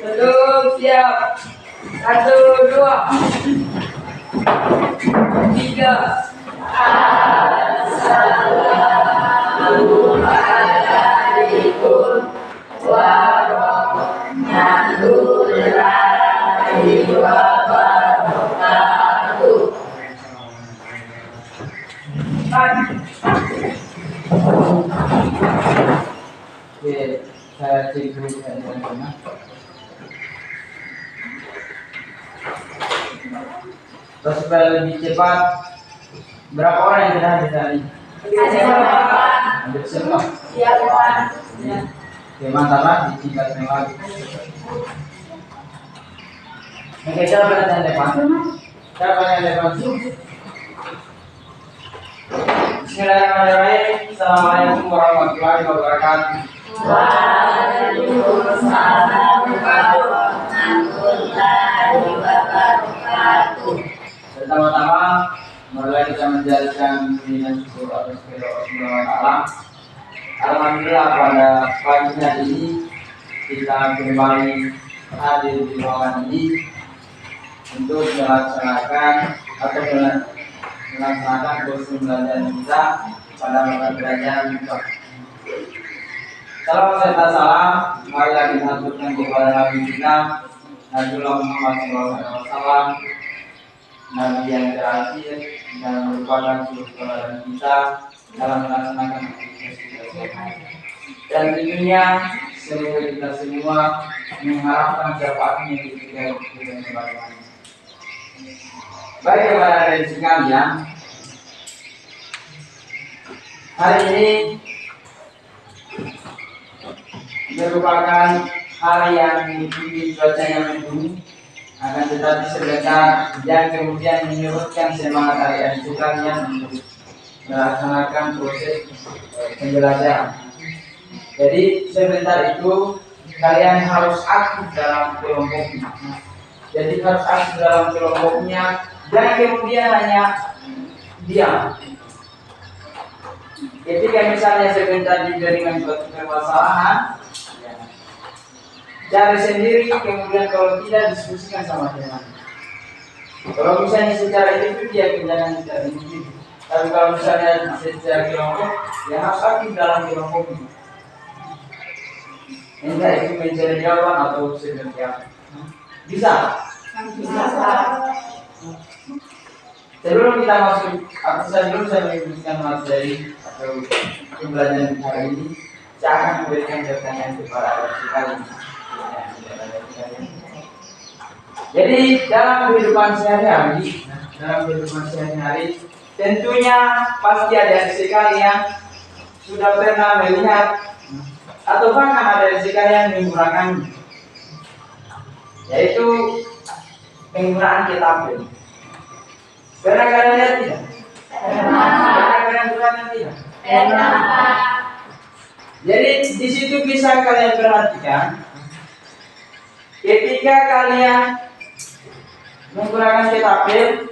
Belum siap. 1, 2, 3. Assalamualaikum warahmatullahi wabarakatuh. Oke, saya cek dulu teman-teman. Terus supaya lebih cepat, berapa orang yang sudah hadir tadi? Hadir semua. Iya, Pak. Oke, mantap, ditingkatkan lagi. Oke, siapa yang depan? Siapa yang depan? Bismillahirrahmanirrahim. Assalamualaikum warahmatullahi wabarakatuh. Waalaikumsalam warahmatullahi wabarakatuh. Pertama-tama, marilah kita menjalankan puji dan syukur atas kehadirat Allah Subhanahu wa Ta'ala. Alhamdulillah pada pagi hari ini kita kembali hadir di ruangan ini untuk melaksanakan kursus pembelajaran kita pada mata pelajaran IPA. Salam serta salam marilah kita haturkan kepada Nabi kita Nabiullah Muhammad SAW, Nabi yang terakhir dan merupakan suri tauladan kita dalam melaksanakan aktivitas kita. Dan tentunya semoga kita semua mengharapkan syafaatnya di ketika kebaikan. Baik kepada dari sekalian, hari ini merupakan hari yang tinggi cuacanya mendung, akan tetapi sebentar yang kemudian menyebutkan semangat adik-adik sekalian untuk melaksanakan proses pembelajaran. Jadi sebentar itu kalian harus aktif dalam kelompoknya. Jadi harus aktif dalam kelompoknya dan kemudian hanya diam. Ketika misalnya sebentar diberikan suatu permasalahan, cari sendiri, kemudian kalau tidak diskusikan sama teman. Kalau misalnya secara individu dia jangan secara individu. Tapi kalau misalnya secara kelompok, ya harus aktif dalam kelompok ini. Entah itu mencari jawaban atau seperti apa. Bisa? Bisa. Sebelum kita masuk, saya menyebutkan materi atau pembelajaran hari ini. Saya akan memberikan pertanyaan kepada adik sekalian. Jadi dalam kehidupan sehari-hari, tentunya pasti ada sekalian sudah pernah melihat atau bahkan ada sekalian menggunakan, yaitu penggunaan ketapel. Pernah kalian lihat tidak? Pernah kalian gunakan tidak? Pernah. Jadi di situ bisa kalian perhatikan, ketika kalian menggunakan ketapel,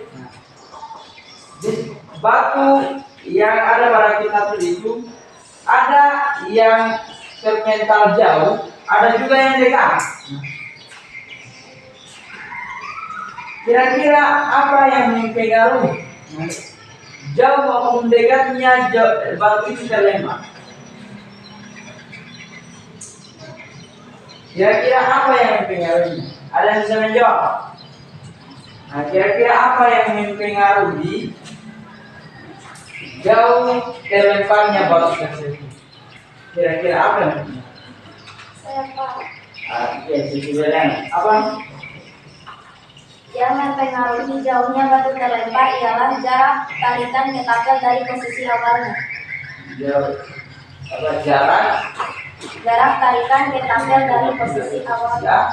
batu yang ada pada ketapel itu ada yang terpental jauh, ada juga yang dekat. Kira-kira apa yang mempengaruhi jauh maupun dekatnya batu itu terlempar? Kira-kira apa yang mempengaruhi? Ada yang bisa menjawab? Nah, kira-kira apa yang mempengaruhi jauh terlemparnya batu tersebut? Kira-kira apa yang mempengaruhi? Saya Pak. Ya, sebenarnya apa? Yang mempengaruhi jauhnya batu terlempar ialah jarak tarikan ketapel dari posisi awalnya. Jarak Tarikan ketapel dari posisi awalnya.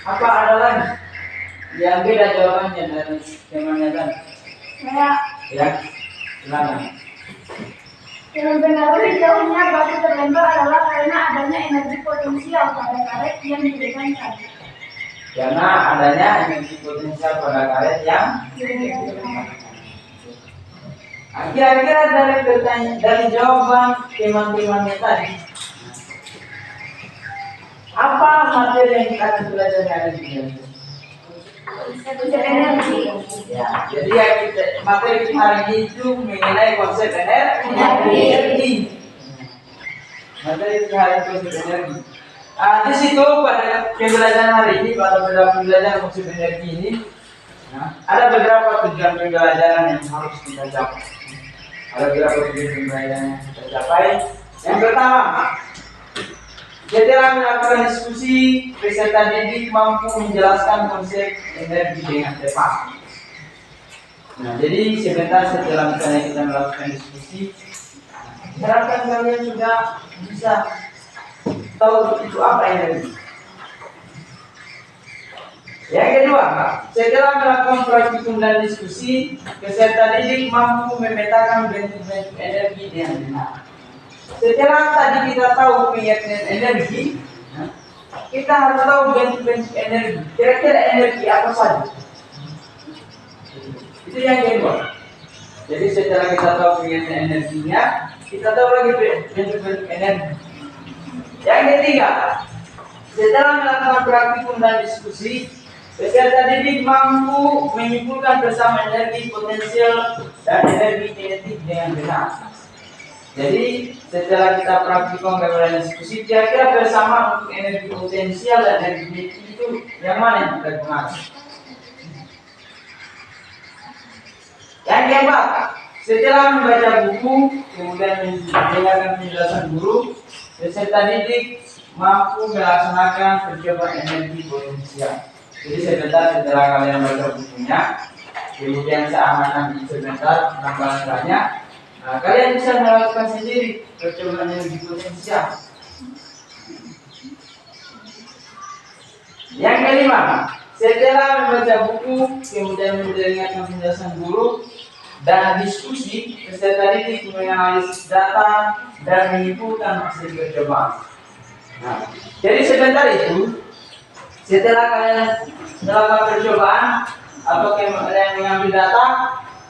Apa ada lagi yang beda jawabannya dari temannya kan? Ya, silakan. Yang mempengaruhi jauhnya batu terlempar adalah karena adanya energi potensial pada karet yang diberikan. Karena adanya energi potensial pada karet yang kira-kira dari jawaban teman-temannya tadi, materi yang kita akan belajar hari ini? Konsep energi. Ya, jadi yang materi kita hari ini itu mengenai konsep energi. Materi kita hari ini konsep energi. Di situ pada pembelajaran hari ini, pada pembelajaran konsep energi ini, ada beberapa tujuan pembelajaran yang harus kita capai. Ada beberapa tujuan pembelajaran yang kita capai. Yang pertama, setelah melakukan diskusi, peserta didik mampu menjelaskan konsep energi dengan tepat. Nah, jadi sebentar setelah misalnya kita melakukan diskusi, harapkan kalian sudah bisa tahu itu apa energi. Yang kedua, setelah melakukan praktikum dan diskusi, peserta didik mampu memetakan bentuk-bentuk energi dengan benar. Setelah tadi kita tahu pengertian energi, kita harus tahu bentuk-bentuk energi. Kira-kira energi apa saja? Itu yang kedua. Jadi setelah kita tahu pengertian energinya, kita tahu lagi bentuk-bentuk energi. Yang ketiga, setelah melakukan praktikum dan diskusi, peserta didik mampu menyimpulkan bersama energi potensial dan energi kinetik dengan benar. Jadi setelah kita praktikum dan diskusi, kira-kira bersama untuk energi potensial dan energi kinetik itu yang mana yang kita gunakan? Yang keempat, setelah membaca buku, kemudian mendengarkan penjelasan guru, peserta didik mampu melaksanakan percobaan energi potensial. Jadi setelah kalian baca bukunya, kemudian saya akan sebentar tambahannya, kalian bisa melakukan sendiri percobaan energi potensial. Yang kelima, setelah membaca buku, kemudian mendengarkan penjelasan guru dan diskusi, peserta didik menganalisis data dan menyimpulkan hasil percobaan. Nah, jadi sebentar itu, setelah kalian melakukan percobaan atau kalian mengambil data,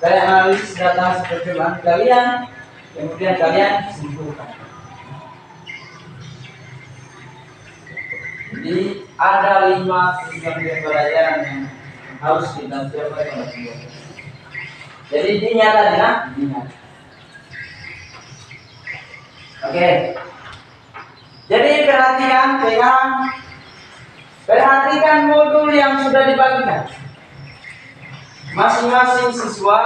kalian analisis data hasil percobaan kalian, kemudian kalian simpulkan. Jadi ada 5 tujuan pembelajaran yang harus kita capai pada pembelajaran. Jadi intinya tadi, ingat. Oke. Jadi perhatikan modul yang sudah dibagikan. Masing-masing siswa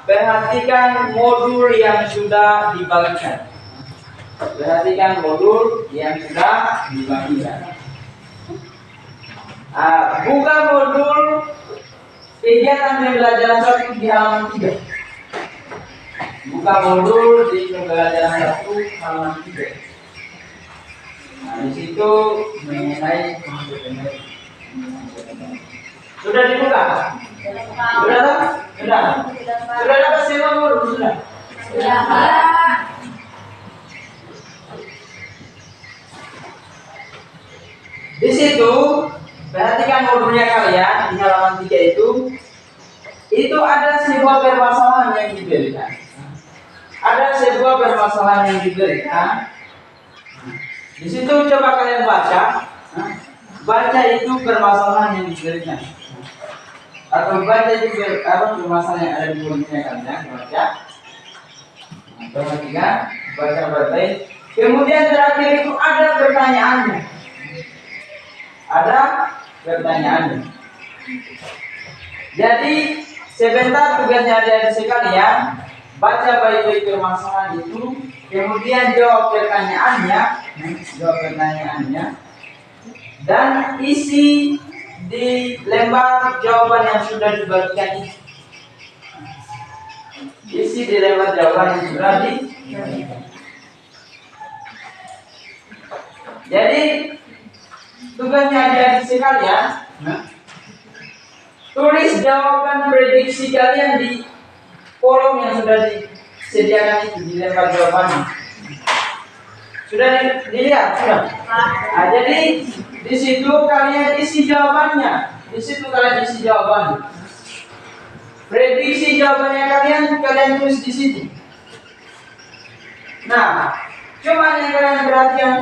perhatikan modul yang sudah dibagikan. Perhatikan modul yang sudah dibagikan. Buka modul kegiatan pembelajaran 1 di halaman 3. Buka modul di pembelajaran 1 halaman 3. Nah, di situ mengenai konsep energi. Sudah dibuka? Sudah? Sudah dapat semua modul? Sudah? Di situ perhatikan modulnya kalian di halaman 3 itu ada sebuah permasalahan yang diberikan. Ada sebuah permasalahan yang diberikan. Di situ coba kalian baca. Baca itu permasalahan yang diberikan. Atau baca itu permasalahan yang ada di bukunya kalian. Baca. Perhatikan, baca baik. Kemudian terakhir itu ada pertanyaannya. Ada pertanyaannya. Jadi sebentar tugasnya adik-adik sekalian, baca baik-baik permasalahan itu, kemudian jawab pertanyaannya, dan isi di lembar jawaban yang sudah dibagikan itu. Isi di lembar jawaban yang sudah dibagikan. Jadi tugasnya adik-adik sekalian, tulis jawaban prediksi kalian di kolom yang sudah disediakan itu di lembar jawabannya. Sudah dilihat? Sudah. Nah, jadi di situ kalian isi jawabannya. Di situ kalian isi jawabannya. Prediksi jawabannya kalian tulis di situ. Nah, cuma yang kalian perhatikan.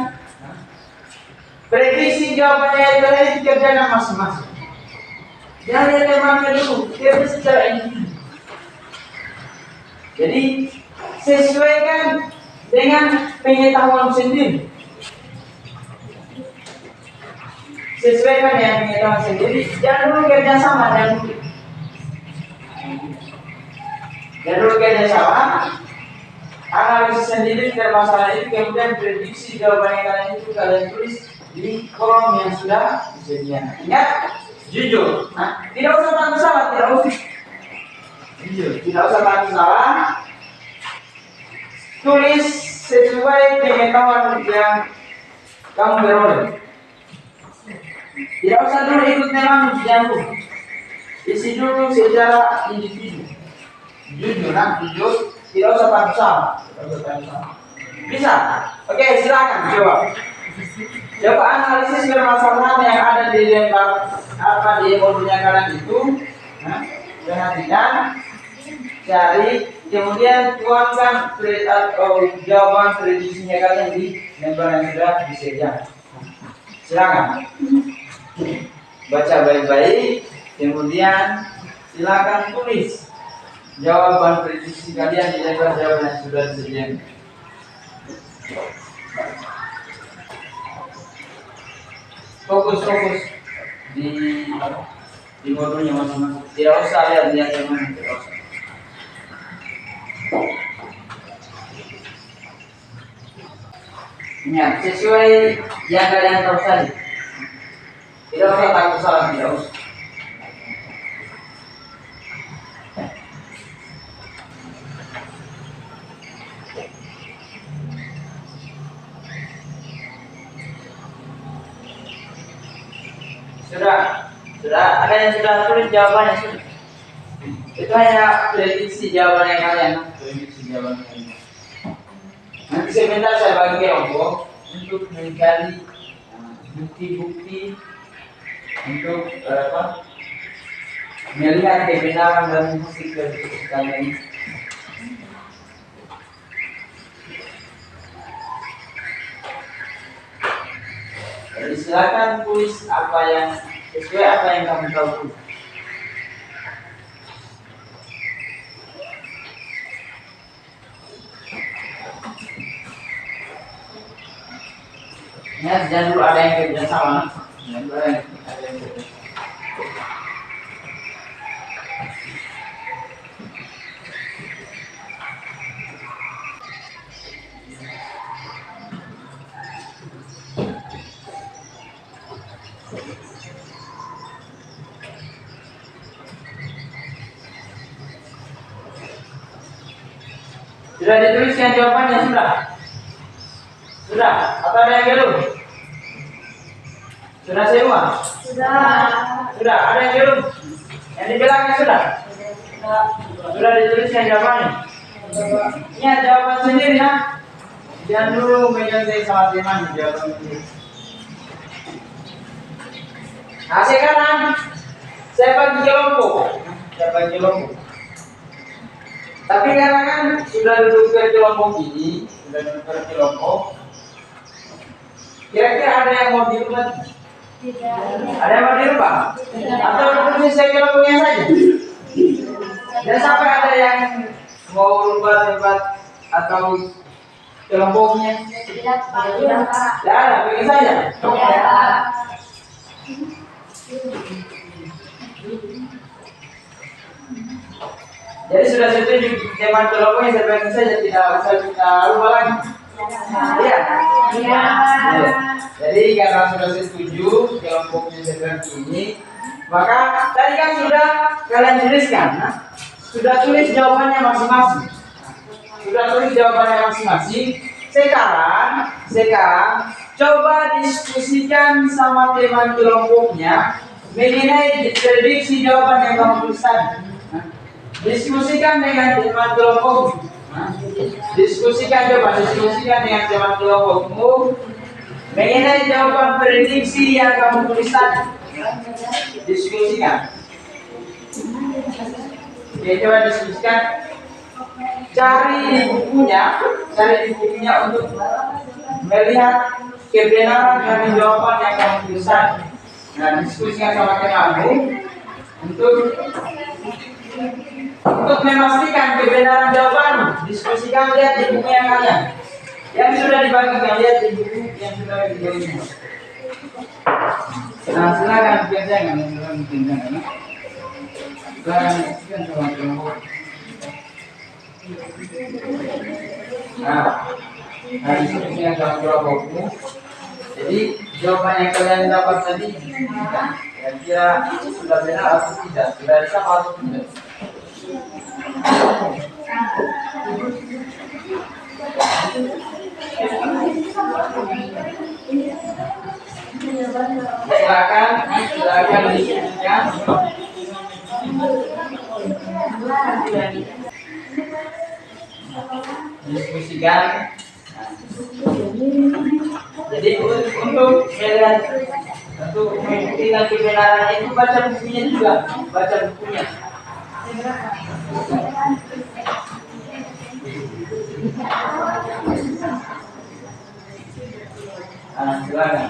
Prediksi jawabannya itu tadi dikerjakan masing-masing. Jangan lihat temannya dulu, dia secara individu. Jadi sesuaikan dengan pengetahuan sendiri. Sesuaikan dengan pengetahuan sendiri. Jangan dulu kerjasama, jangan dulu kerjasama. Analisis sendiri permasalahan itu, kemudian prediksi jawabannya kalian itu kalian tulis di kolom yang sudah disediakan. Ingat, jujur. Nah, tidak usah takut salah, tidak usah. Jujur, tidak usah takut salah. Tulis sesuai pengetahuan yang kamu peroleh. Tidak usah dulu ikut memang jauh. Isi dulu secara individu. Jujur, jujur. Tidak usah takut salah. Bisa? Oke, silakan jawab. Coba analisis permasalahan yang ada di lembar di modulnya kalian itu. Nah, perhatikan, cari, kemudian tuangkan jawaban prediksinya kalian di lembar yang sudah disediakan. Silakan baca baik-baik, kemudian silakan tulis jawaban prediksi kalian di lembar jawaban yang sudah disediakan. Fokus di modulnya masing-masing. Tidak usah lihat yang mana, tidak usah. Ingat, sesuai yang kalian tahu tadi. Tidak usah takut salah, tidak usah. Sudah ada yang sudah tulis jawabannya sudah. Itu hanya prediksi jawabannya kalian. Prediksi jawabannya kalian. Nanti sebentar saya bagi kelompok untuk menggali bukti-bukti untuk melihat kebenaran dan hasil prediksi kalian. Jadi silakan tulis apa yang sesuai apa yang kamu tahu. Ya, jangan dulu ada yang kerja sama. Jangan dulu ada yang kerja. Sudah dituliskan jawabannya sudah? Sudah? Atau ada yang belum? Sudah semua? Sudah. Ada yang belum? Yang di belakang sudah? Sudah dituliskan jawabannya? Ingat jawaban sendiri ya. Jangan dulu menyontek sama teman jawaban sendiri. Nah sekarang saya bagi kelompok. Tapi karena kan sudah duduk ke kelompok ini, kira-kira ada yang mau dirubah? Tidak. Ada yang mau dirubah? Atau duduk saya kelompoknya saja? Dan sampai ada yang mau rubah tempat atau kelompoknya? Tidak, Pak. Tidak ada, begini saja. Jadi sudah setuju teman kelompoknya sebaiknya saja tidak usah kita rubah lagi. Iya. Jadi karena sudah setuju kelompoknya seperti ini, maka tadi kan sudah kalian tuliskan, sudah tulis jawabannya masing-masing. Sekarang coba diskusikan sama teman kelompoknya mengenai prediksi jawaban yang kamu tulis tadi. Diskusikan dengan teman kelompokmu. Diskusikan dengan teman kelompokmu mengenai jawaban prediksi yang kamu tulis tadi. Diskusikan. Oke, coba diskusikan. Cari di bukunya untuk melihat kebenaran dari jawaban yang kamu tuliskan. Nah, diskusikan sama kamu untuk memastikan kebenaran jawaban. Diskusikan, lihat di buku yang kalian yang sudah dibagikan, lihat di buku yang sudah dibagikan. Nah, silakan kerjakan, silakan kerjakan. Silakan diskusikan sama kamu. Nah, diskusikan sama kelompokmu. Jadi jawaban yang kalian dapat tadi kira-kira sudah benar atau tidak, sudah sama atau tidak. Silakan diskusikan. Diskusikan. Jadi untuk melihat, untuk membuktikan kebenaran itu baca bukunya juga, baca bukunya. Silakan.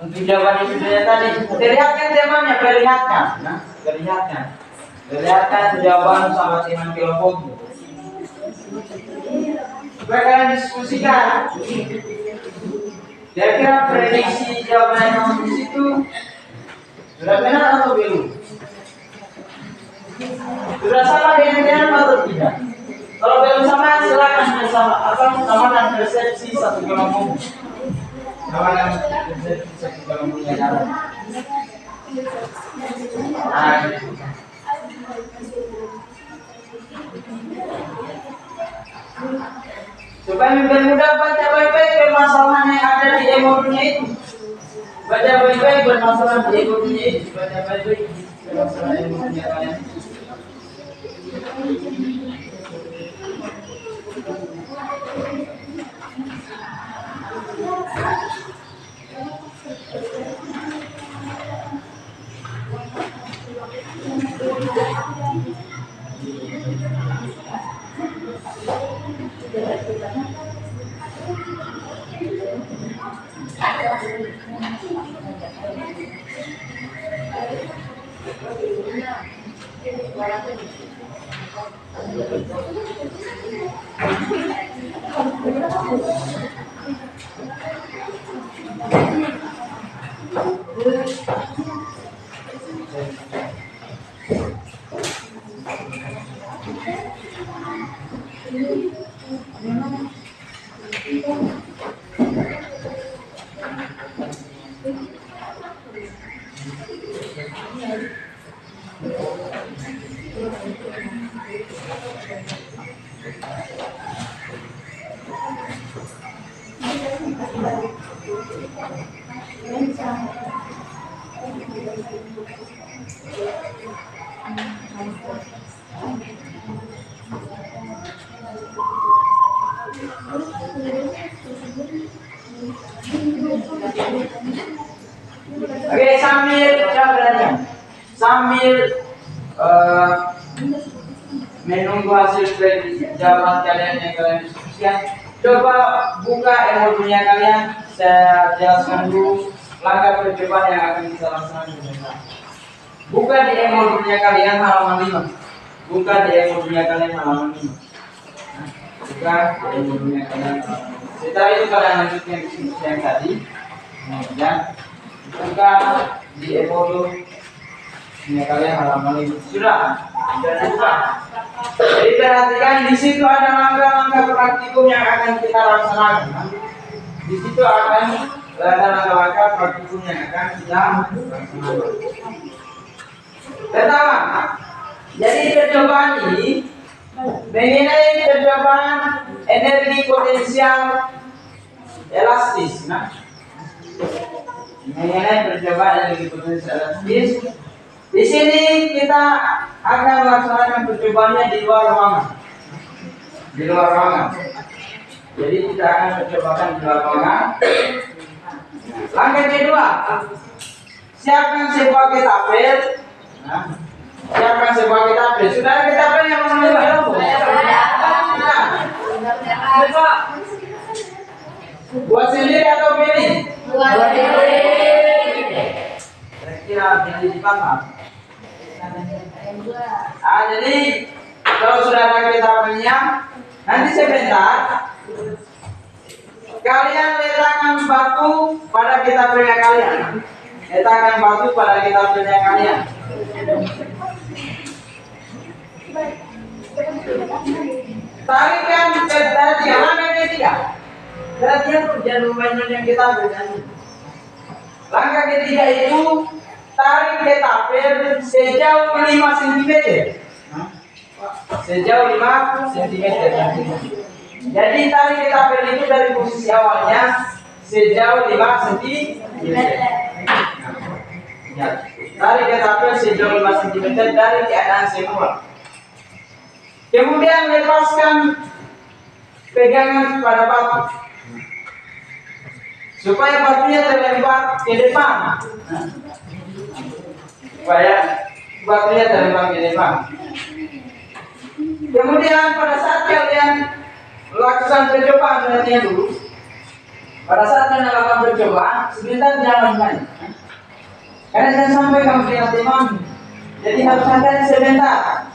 Untuk jawaban itu tadi, perlihatkan temannya, perlihatkan, nah, perlihatkan jawaban sama teman kelompokmu. Supaya kalian diskusikan. Kira-kira prediksi jawaban yang di situ sudah benar atau belum? Sudah sama dengan dia atau tidak? Kalau belum sama, silakan bersama sama dan persepsi satu kelompok. Sama dan persepsi satu kelompoknya jalan. Supaya mempermudah baca baik-baik permasalahan yang ada di emodunya itu. Baca baik-baik permasalahan di emodunya itu. Baca baik-baik permasalahan emodunya kalian. Oke, sambil menunggu hasil jawaban kalian yang kalian diskusikan, coba buka emodunya kalian. Saya jelaskan dulu langkah percobaan yang akan kita laksanakan. Buka di emodunya kalian halaman 5. Buka di emodunya kalian halaman 5. Buka di emodunya kalian. Setelah itu kalian lanjutkan diskusi yang tadi. Kemudian buka di emodunya kalian halaman 5. Sudah dibuka. Jadi perhatikan di situ ada langkah-langkah praktikum yang akan kita laksanakan. Di situ akan ada langkah-langkah praktikum yang akan kita laksanakan. Pertama, jadi percobaan ini mengenai percobaan energi potensial elastis. Nah, mengenai percobaan yang diikuti strategis. Di sini kita akan melaksanakan percobaannya di luar ruangan. Di luar ruangan. Jadi kita akan percobakan di luar ruangan. Langkah kedua, siapkan sebuah ketapel. Nah, siapkan sebuah ketapel. Sudah ada ketapel yang mana belum? Buat sendiri atau beli? Buat sendiri. Kira-kira beli di mana? Jadi kalau sudah ada ketapelnya, nanti sebentar kalian letakkan batu pada ketapelnya kalian. Letakkan batu pada ketapelnya kalian. Tarikan dari langkah ketiga. Latihan jangan lumayan yang kita berikan. Langkah ketiga itu tarik ketapel sejauh 5 cm. Sejauh 5 cm. Jadi tarik ketapel itu dari posisi awalnya sejauh 5 cm. Ya, tarik ketapel sejauh 5 cm dari keadaan semula. Kemudian lepaskan pegangan pada batu supaya batunya terlempar ke depan. Supaya batunya terlempar ke depan. Kemudian pada saat kalian melakukan percobaan perhatian dulu. Pada saat kalian melakukan percobaan, sebentar jangan main. Karena jangan sampai kamu lihat teman. Jadi harus hati sebentar.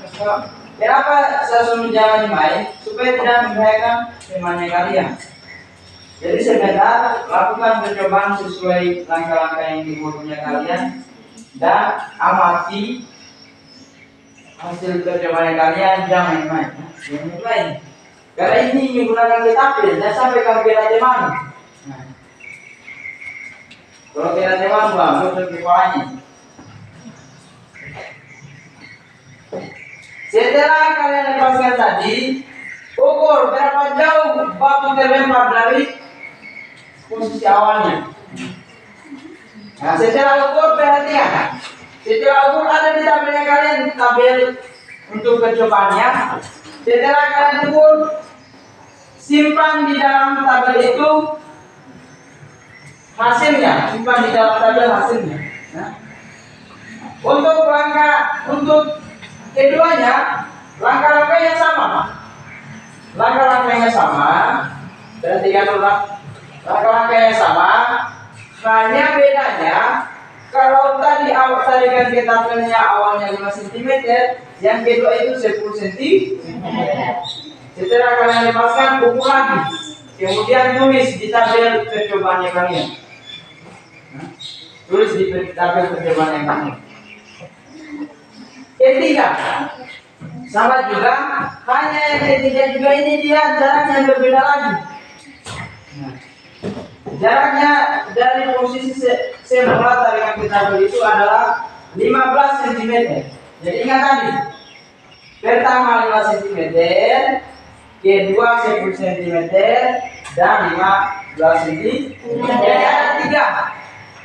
Kenapa saya suruh jangan main? Supaya tidak membahayakan temannya kalian. Jadi sebentar lakukan percobaan sesuai langkah-langkah yang dibuatnya kalian dan amati hasil percobaan kalian, jangan main. Jangan main. Karena ini menggunakan ketapel, jangan sampai kamu kena teman. Nah. Kalau kena teman, bang, betul kepalanya. Setelah kalian lepaskan tadi, ukur berapa jauh batu terlempar dari posisi awalnya. Nah, setelah ukur perhatikan. Setelah ukur ada di tabelnya kalian, tabel untuk percobaannya. Setelah kalian ukur, simpan di dalam tabel itu hasilnya. Simpan di dalam tabel hasilnya. Nah. Untuk keduanya, langkah-langkahnya sama. Langkah-langkahnya sama. Perhatikan dulu. Langkah-langkahnya sama. Hanya bedanya, kalau tadi awal tarikan ketapelnya awalnya 5 cm, yang kedua itu 10 cm. Setelah kalian lepaskan, ukur lagi. Kemudian tulis di tabel percobaannya kalian. Tulis di tabel percobaannya kalian. Ketiga, sama juga, hanya yang ketiga juga ini dia jaraknya berbeda lagi. Nah, jaraknya dari posisi semula tarikan ketapel itu adalah 15 cm. Jadi ingat tadi, pertama 5 cm, kedua 10 cm, dan 15 cm. Jadi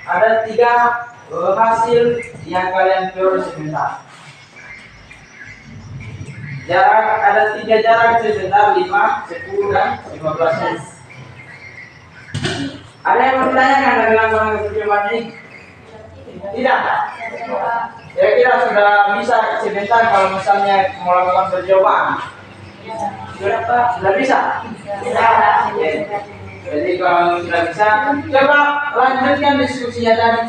ada tiga hasil yang kalian perlu sebentar. Ada 3 jarak sebentar, 5, 10, dan 15 cm. Ada yang mau ditanyakan dari langkah-langkah percobaan ini? Tidak. Kira-kira sudah bisa sebentar kalau misalnya mau lakukan percobaan? Sudah bisa? Jadi kalau sudah bisa, coba lanjutkan diskusinya tadi.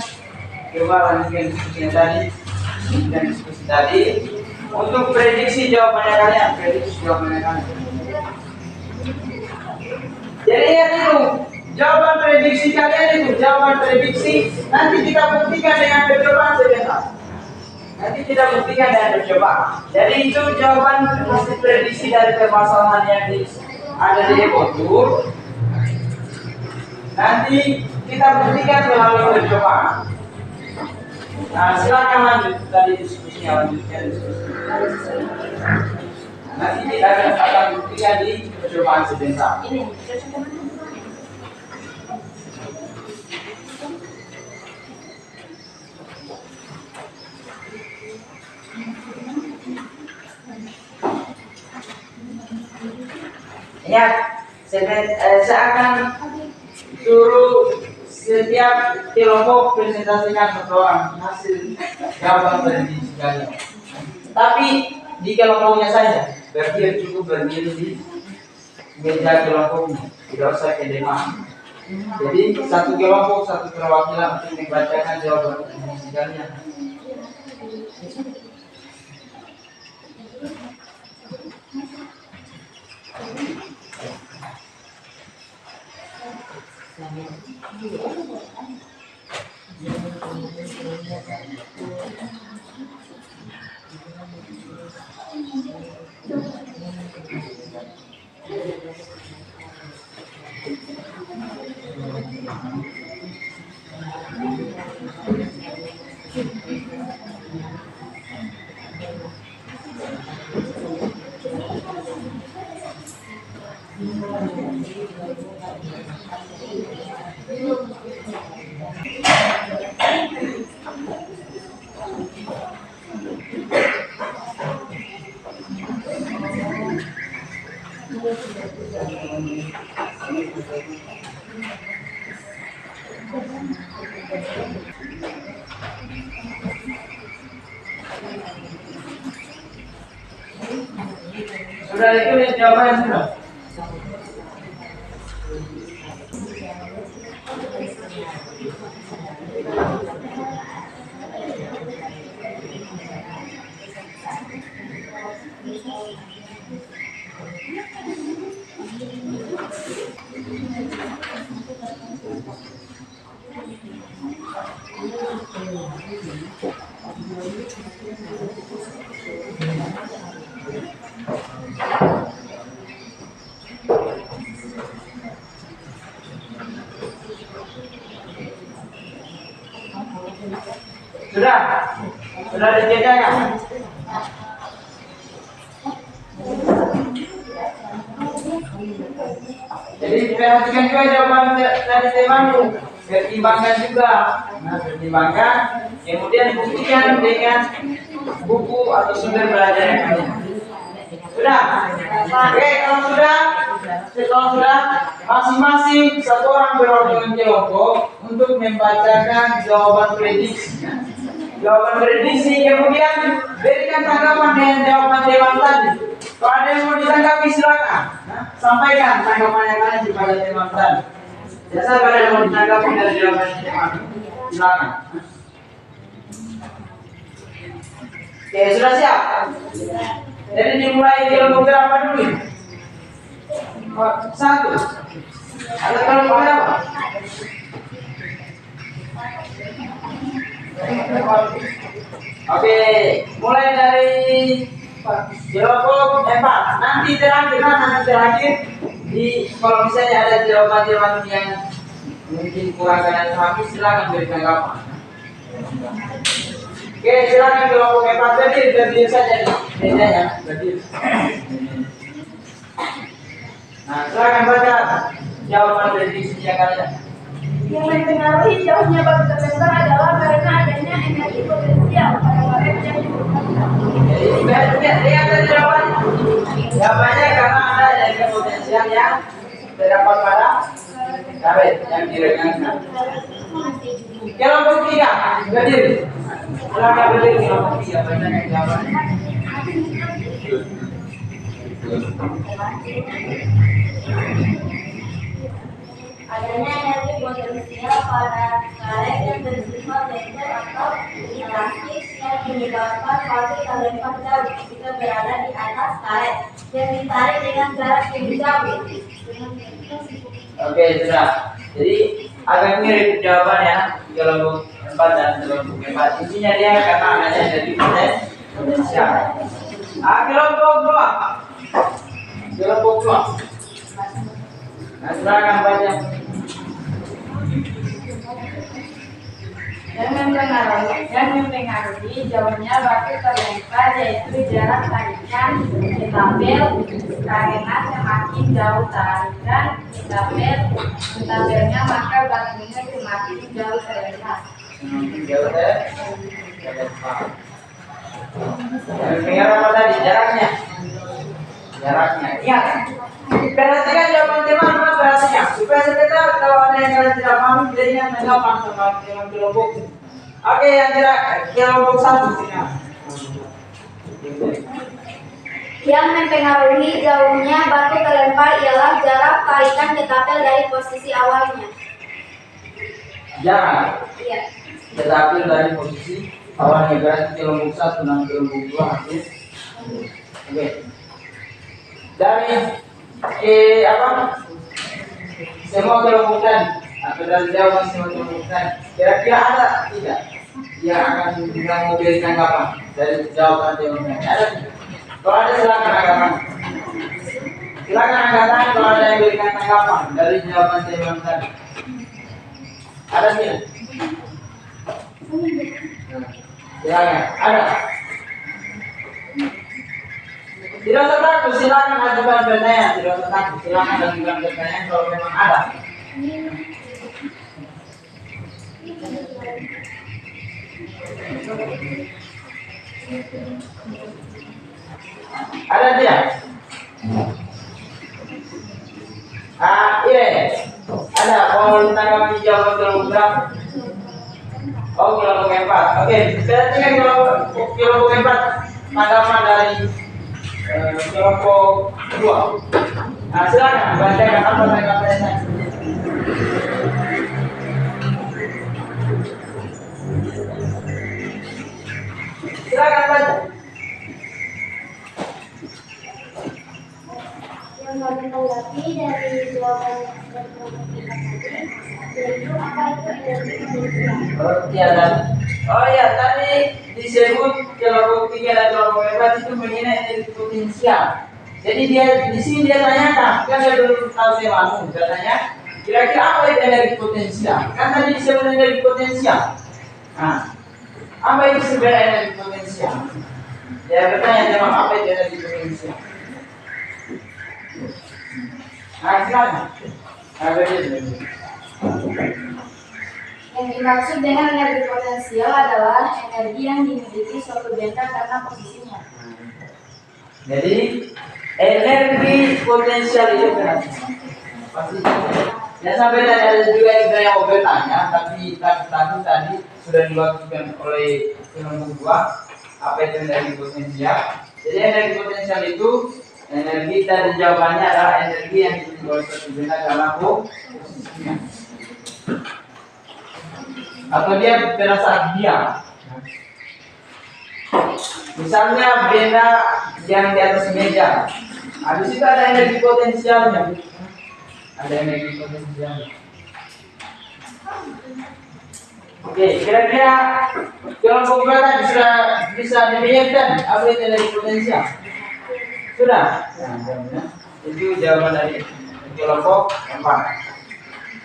Dan diskusi tadi untuk prediksi jawabannya kalian. Jadi lihat itu, jawaban prediksi kalian itu, jawaban prediksi nanti kita buktikan dengan percobaan sebentar. Nanti kita buktikan dengan percobaan. Jadi itu jawaban hasil prediksi dari permasalahan yang ada di Evotur. Nanti kita buktikan melalui percobaan. Nah, silakan lanjut tadi diskusinya, lanjutkan diskusi. Nanti kita akan buktikan di percobaan sebentar. Ingat, saya akan suruh setiap kelompok presentasikan persoalan hasil jawaban berdiskusi. Tapi di kelompoknya saja, berdiri cukup berdiri di meja kelompoknya, tidak usah ke depan. Jadi satu kelompok satu perwakilan untuk membacakan jawaban berdiskusinya. Sudah itu jawabannya sudah. Sudah dicetakkan. Jadi perhatikan juga jawaban dari temanmu, pertimbangkan juga. Nah, pertimbangkan, kemudian buktikan dengan buku atau sumber belajar yang ada. Sudah? Oke, kalau sudah, masing-masing satu orang berorganisasi kelompok untuk membacakan jawaban prediksi. Jawaban prediksi, kemudian berikan tanggapan dengan jawaban teman tadi. Kalau ada yang mau ditanggapi silakan, sampaikan tanggapannya kalian kepada teman tadi. Biasa kalau ada yang mau ditanggapi dari jawaban teman, silakan. Oke, sudah siap? Jadi dimulai kelompok berapa dulu? Satu. Ada kelompok berapa? Oke, mulai dari kelompok 4. Nanti terakhir di kalau misalnya ada jawaban-jawaban yang mungkin kurang kalian pahami, silakan beri tanggapan. Oke, silakan kelompok 4 berdiri saja di mejanya, berdiri. Nah, silakan baca jawaban prediksi kalian. Yang mempengaruhi jauhnya batu terlempar adalah karena adanya energi potensial pada karet yang dibutuhkan. Jadi lihat dari jawabannya. Jawabannya karena ada energi potensial yang terdapat pada karet yang diregangkan. Kelompok 3 berdiri. Silakan berdiri kelompok 3 bacakan jawabannya. Adanya energi potensial pada karet yang bersifat lempar atau elastis yang menyebabkan batu terlempar jauh jika berada di atas karet yang ditarik dengan jarak yang jauh. Oke, sudah. Jadi agak mirip jawabannya kelompok 4 dan kelompok 4. Intinya dia karena adanya energi potensial. Kelompok 2. Kelompok 2. Nah, silakan baca. Yang mempengaruhi jauhnya batu terlempar yaitu jarak tarikan ketapel, karena semakin jauh tarikan ketapelnya maka batunya semakin jauh terlempar. Jauh terlempar. Yang mempengaruhi apa tadi? Jaraknya. jaraknya. Ingat, perhatikan jawaban teman-teman, perhatikan supaya sekedar kalau ada yang kalian tidak paham jadinya tanggapan sama dengan kelompok. Oke, yang kelompok 1 sini. Yang mempengaruhi jauhnya batu terlempar ialah jarak tarikan ke tapel dari posisi awalnya. Jarak. Iya. Tetapi dari posisi awalnya berarti kelompok 1 dan kelompok 2 habis. Oke. Dari semua kelompok tadi atau dari jawaban semua kelompok tadi kira-kira ada tidak yang akan memberi tanggapan dari jawaban jawaban ada tidak? Kalau ada silakan angkat. Silakan angkat tangan kalau ada yang berikan tanggapan dari jawaban jawaban tadi. Ada tidak? Silakan. Ada. Tidak usah takut, silakan ajukan pertanyaan. Tidak usah takut, silakan ajukan pertanyaan kalau memang ada. Ada tidak? Iya. Ada. Mau tanggapi jawaban kelompok berapa? Oh, kelompok 4. Oke, berarti kan kelompok 4 tanggapan dari kelompok 2. Nah, silakan bacakan apa tanggapannya. Silakan baca. Yang kami tanggapi dari jawaban dari kelompok kita tadi yaitu apa itu energi potensial. Oh iya, tadi disebut kelompok 3 dan kelompok 4 itu mengenai energi potensial. Jadi di sini dia tanyakan, kan saya belum tahu temamu, dia tanya kira-kira apa itu energi potensial? Kan tadi disebut energi potensial. Nah, apa itu sebenarnya energi potensial? Dia bertanya tentang apa itu energi potensial. Nah, silakan. Yang dimaksud dengan energi potensial adalah energi yang dimiliki suatu benda karena posisinya. Jadi energi potensial itu berarti pasti. Ya sampai tadi ada juga yang mau bertanya, tapi tadi sudah diwakilkan oleh kelompok 2 apa itu energi potensial. Jadi energi potensial itu energi tadi jawabannya adalah energi yang dimiliki oleh suatu benda karena posisinya. Atau dia pada saat diam. Misalnya benda yang di atas meja, habis itu ada energi potensialnya. Ada energi potensialnya. Oke, kira-kira kelompok berapa sudah bisa dibayangkan apa itu energi potensial? Sudah? Itu jawaban dari kelompok 4.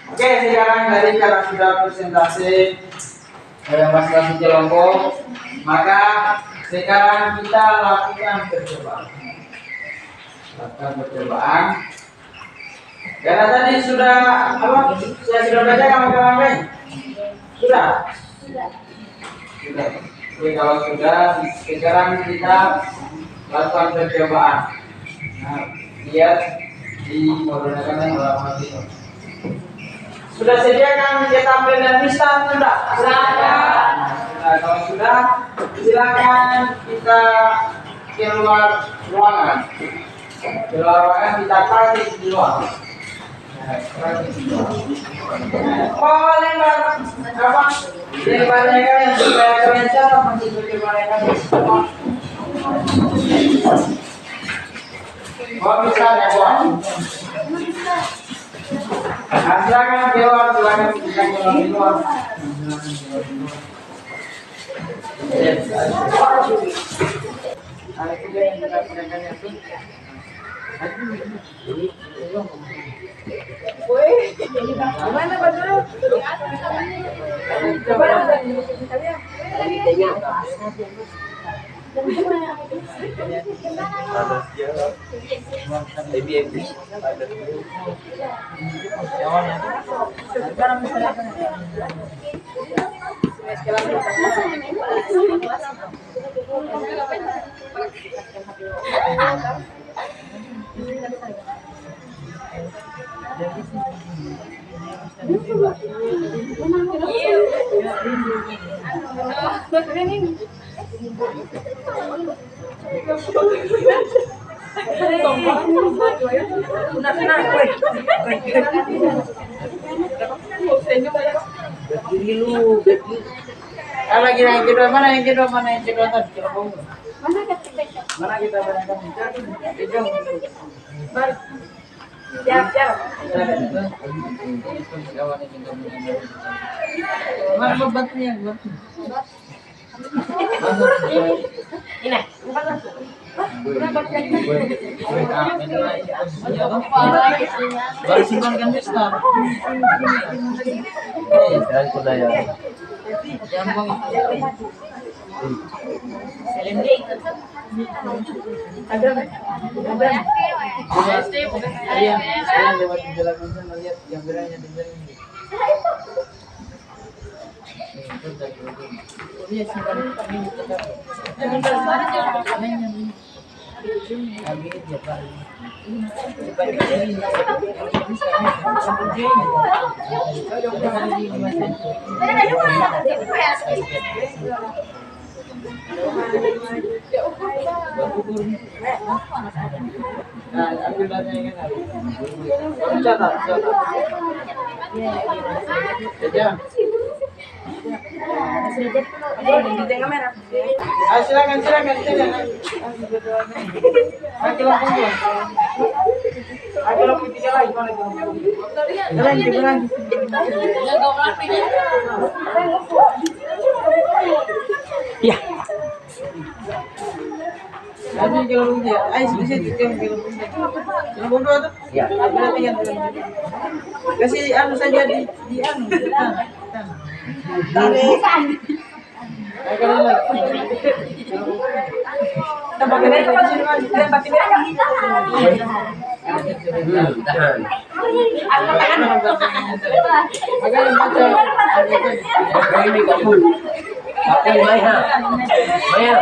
Oke, sekarang dari karena sudah presentasi masing-masing kelompok, maka sekarang kita lakukan percobaan. Karena tadi sudah saya sudah baca kawan-kawan. Sudah. Oke, kalau sudah, sekarang kita lakukan percobaan. Nah, lihat di modulnya halaman ini. Sudah sediakan tampil dan lista sudah? Silakan. Nah, kalau sudah, silakan kita keluar ruangan. Keluar ruangan kita praktik di luar. Oh, lembar apa? Lembarnya kan yang supaya kalian catat masih lembarnya kan. Oh, bisa ya, buat. Nah, silakan keluar, silakan kita keluar di luar. Ada juga yang kita gunakan itu. Gimana Pak Guru? Coba Berdiri lu, berdiri. Lagi yang kedua mana yang kedua tadi? Kira kamu. Mana kita berangkat? Ujung. Siap. Mana membantunya? Ini. Baru simpan kan besar. Dan sudah ya. Gampang. Ada. Iya, saya lewat jalan sana lihat yang beranya dengerin. Iya, simpan ini tetap. Kami dia Pak. Nah, ambil datanya kan. Catat. Saja. Silakan. Aku lampu 3 lagi mana itu? Jalan. Ya. Nanti kalau dia, sini kalau punya. Ya. Kasih anu saja di anu. Tarik. Kalau lagi. Tahan. Ini kamu. Apa yang main? Main.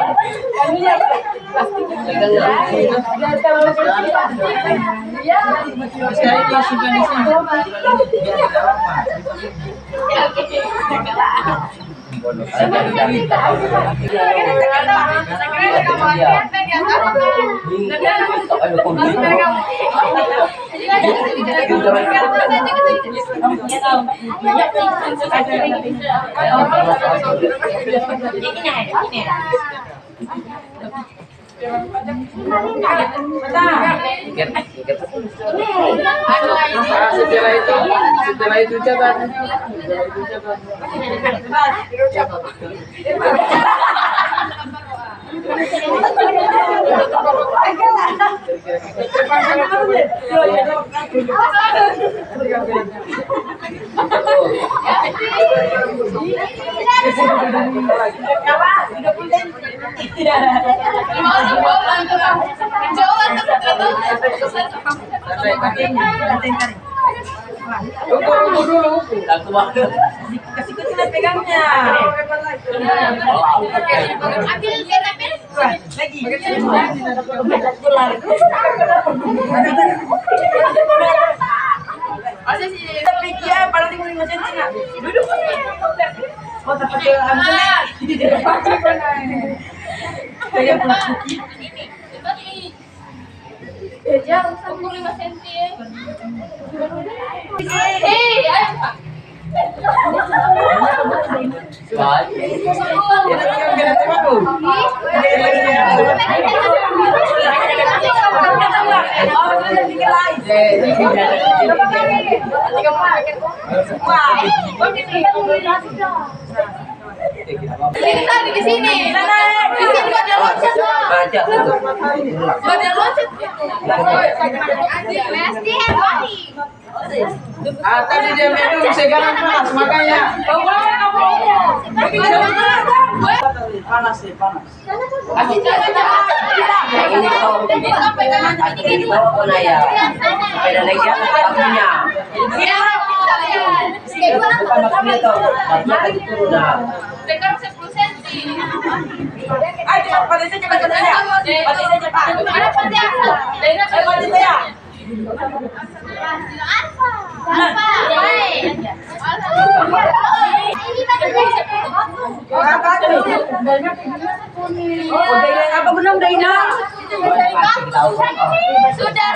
Setelah itu catat. Tunggu dulu. Kasih kecil pegangnya. Lagi. Tapi dia paling 5 cm. Duduk. Oh, tapi pegang plastik. Jauh umur 5 cm. Hei, ayo Pak. Di sini. Di sini ada loncat. Ada loncat. Tadi dia minum sekarang panas makanya. Panas. Ini tahu ya. Beda lagi kakinya. Bukan maksudnya tahu. Lagi turun dah. Pegang 10 cm. Ay, cepat, pati saya cepat cepat saya. Pati saya cepat. Pati saya. Apa belum Daina? Sudah.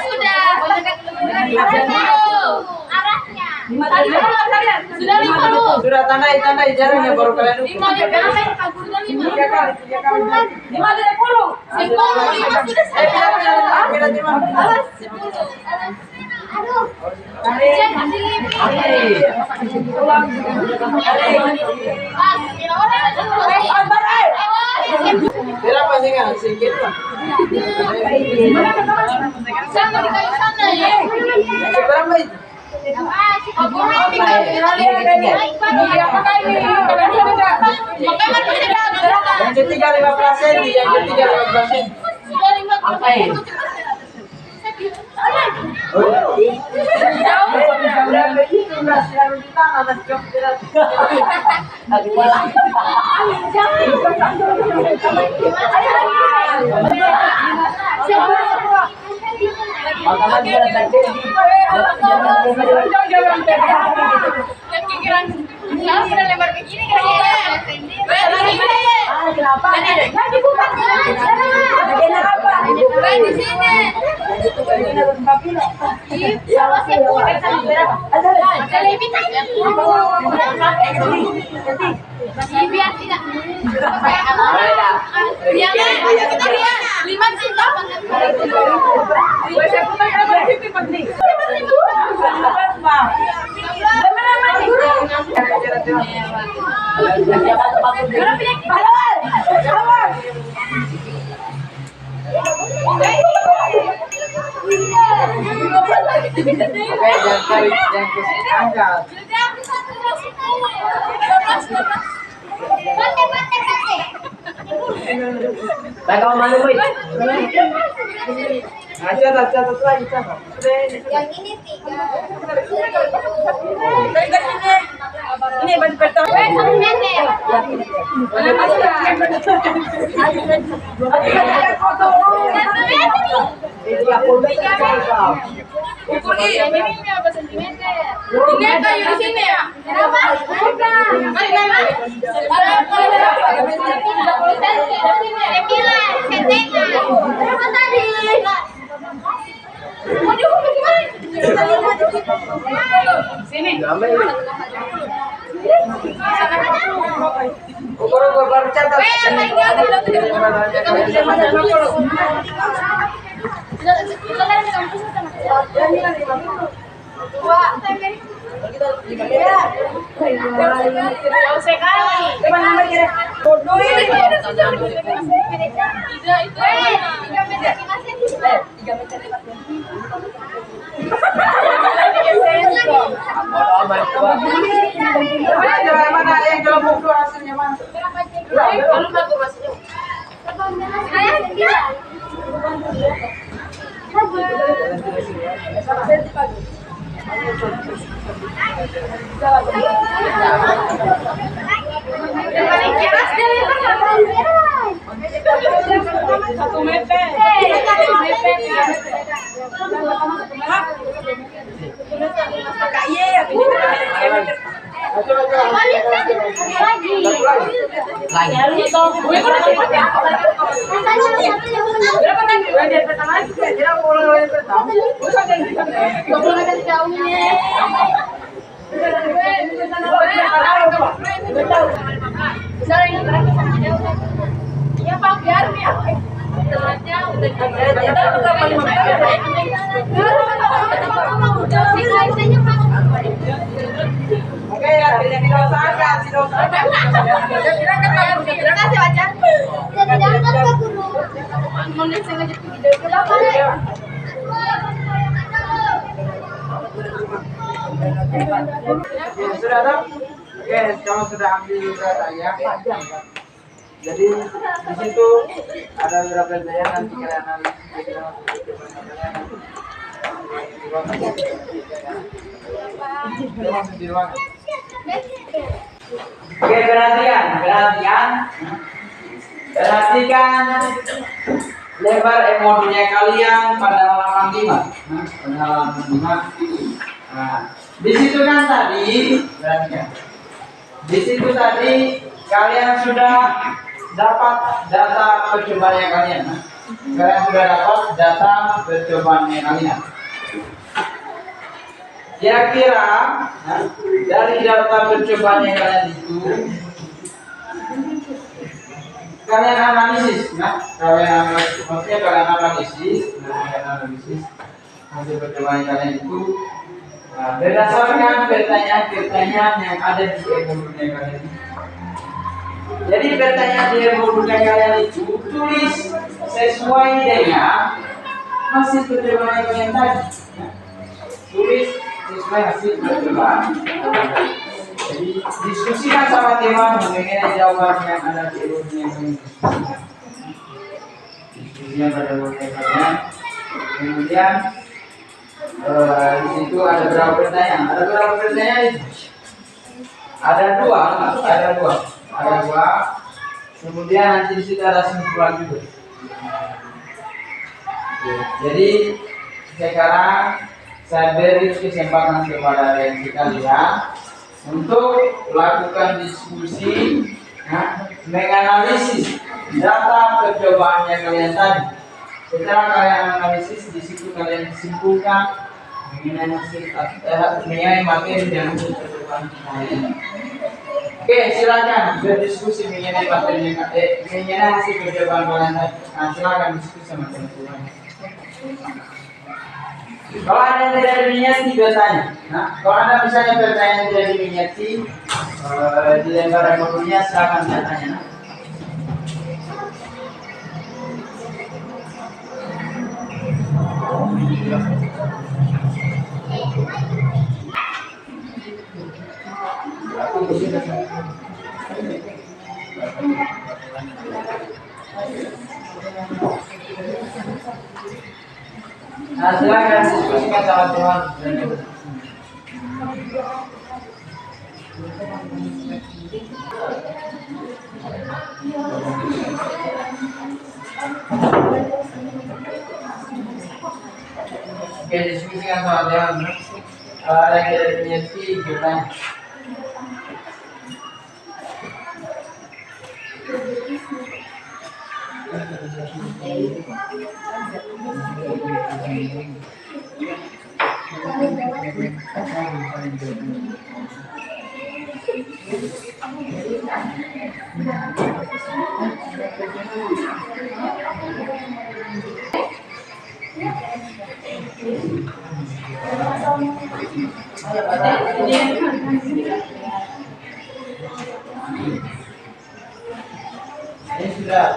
Arahnya. Sudah 50. Sudah tandai jarang ya baru kalian ukur. 5 3 kali. 5 5 30. 5 sudah Kira 5. Aduh. Berapa sih kan? Sedikit lah. Berapa itu? Yang ketiga 15 cm, yang ketiga 15 cm. Apa ini? Oke, jangan tarik, jangan angkat. Baik, kamu malu, Boy. Catat lagi, catat. Yang ini 3. Ini baju pertama. 1 meter. Ukur ini. Berapa sentimeter? Ini kayu di sini ya? Berapa? Berapa tadi? Mau diukur gimana? Sini. Ukur baru catat. Jauh sekali. Mana yang kalau buku hasilnya mana? Ya Pak, biar ya. Oke ya, tidak didosakan, didosakan. Kasih baca. Jadi jangan ke guru. Menulis sengaja video. Kenapa? Sudah ada? Oke, kamu sudah ambil data ya. Jadi di situ ada beberapa daya nanti kalian analisis. Masuk di ruangan. Oke, perhatian. Perhatikan lebar modulnya kalian pada halaman 5. Nah, pada halaman 5. Nah, di situ kan tadi, perhatikan. Di situ tadi kalian sudah dapat data percobaannya kalian. Nah, kalian sudah dapat data percobaannya kalian. Kira-kira dari data percobaannya kalian itu kalian analisis, kalian analisis hasil percobaan kalian itu berdasarkan pertanyaan-pertanyaan yang ada di modulnya kalian. Jadi pertanyaan di modulnya kalian itu tulis sesuai dengan hasil percobaan kalian tadi. Tulis sesuai hasil percobaan. Jadi diskusikan sama teman mengenai jawaban yang ada di modulnya kalian. Diskusikan pada modulnya kalian. Kemudian di situ ada berapa pertanyaan? Ada berapa pertanyaan itu? Ada dua. Kemudian nanti di situ ada simpulan juga. Jadi sekarang saya beri kesempatan kepada kalian untuk melakukan diskusi, menganalisis data percobaannya kalian tadi. Setelah kalian analisis, di situ kalian simpulkan mengenai materi dan hasil percobaan kalian. Oke, silakan berdiskusi mengenai materi mengenai hasil percobaan kalian tadi. Nah, silakan diskusi sama teman-teman. Kalau ada yang tidak diminati, bertanya. Nah, kalau ada misalnya pertanyaan yang tidak diminati, di lembaran modulnya silakan bertanya. Nah, silakan diskusikan sama teman. Oke, diskusikan sama teman. Kalau ada yang tidak dimengerti, bertanya. Ini sudah.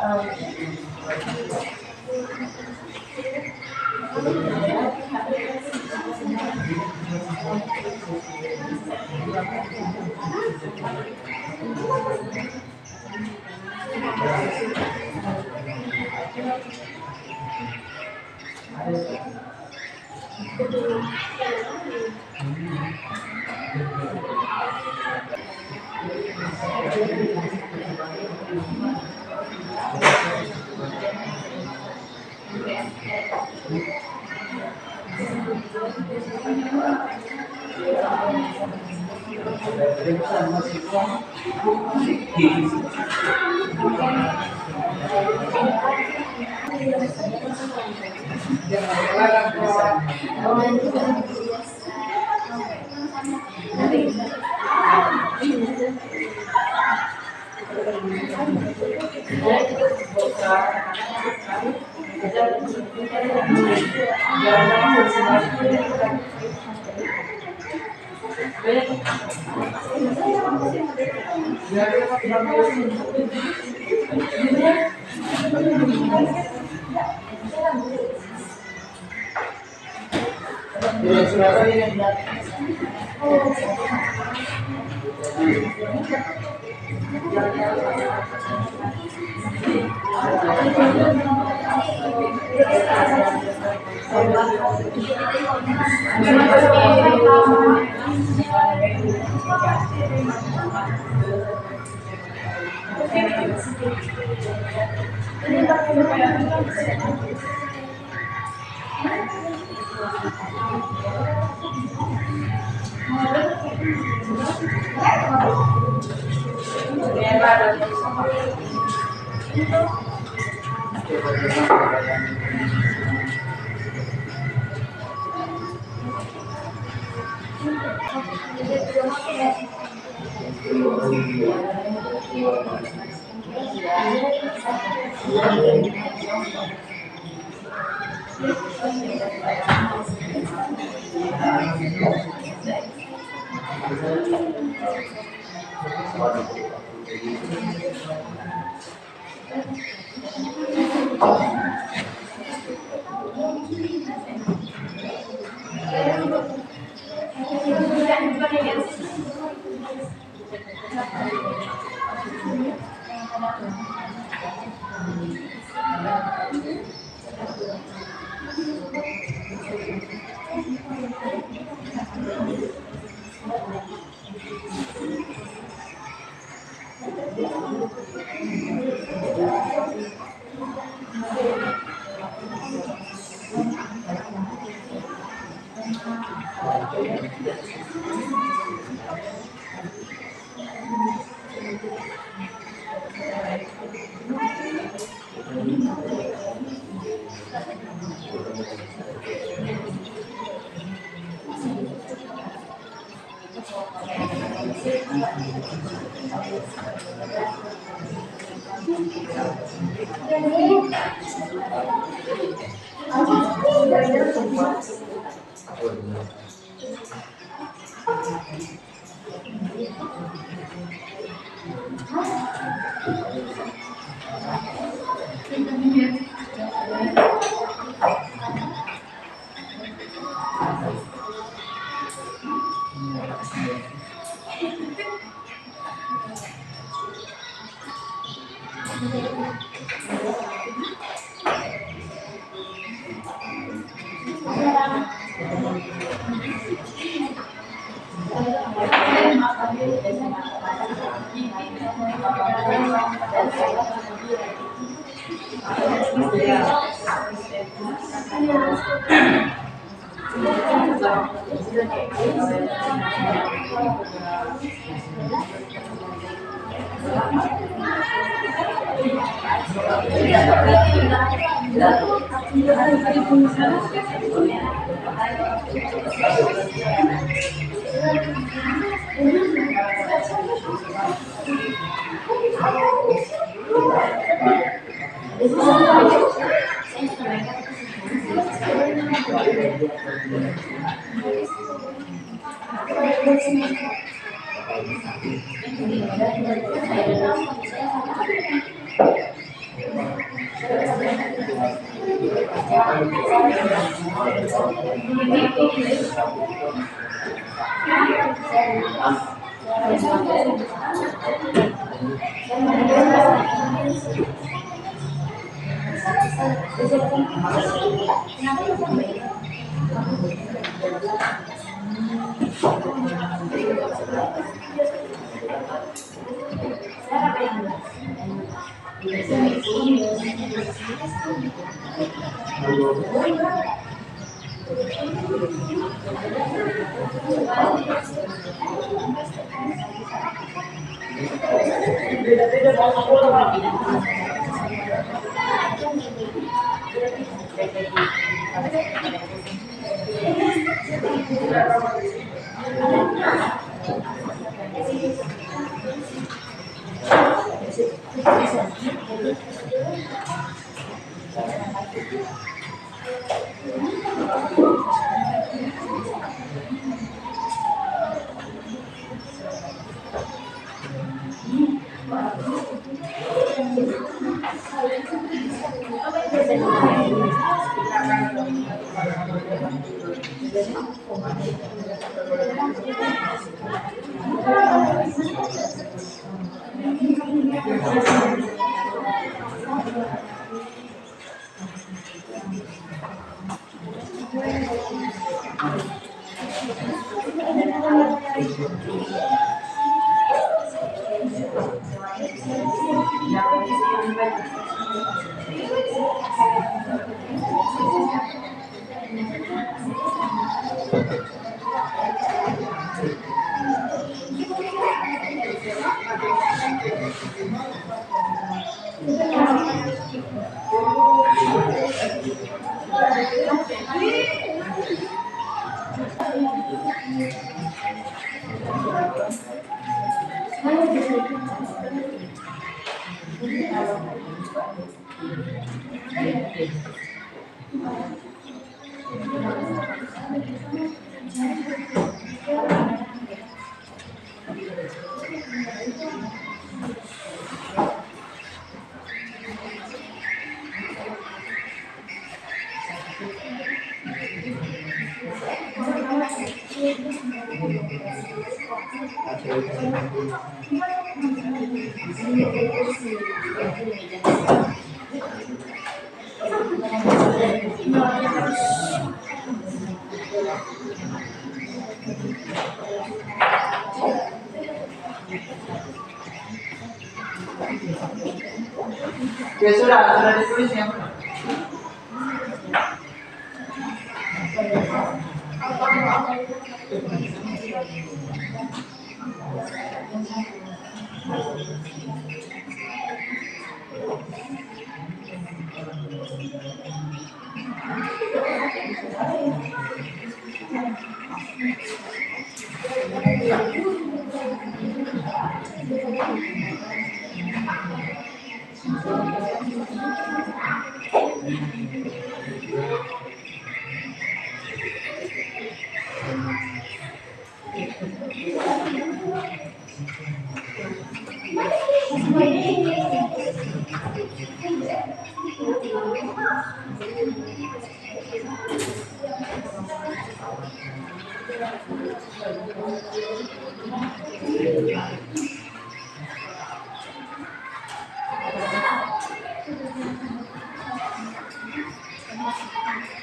Oke, sudah ditulis ya.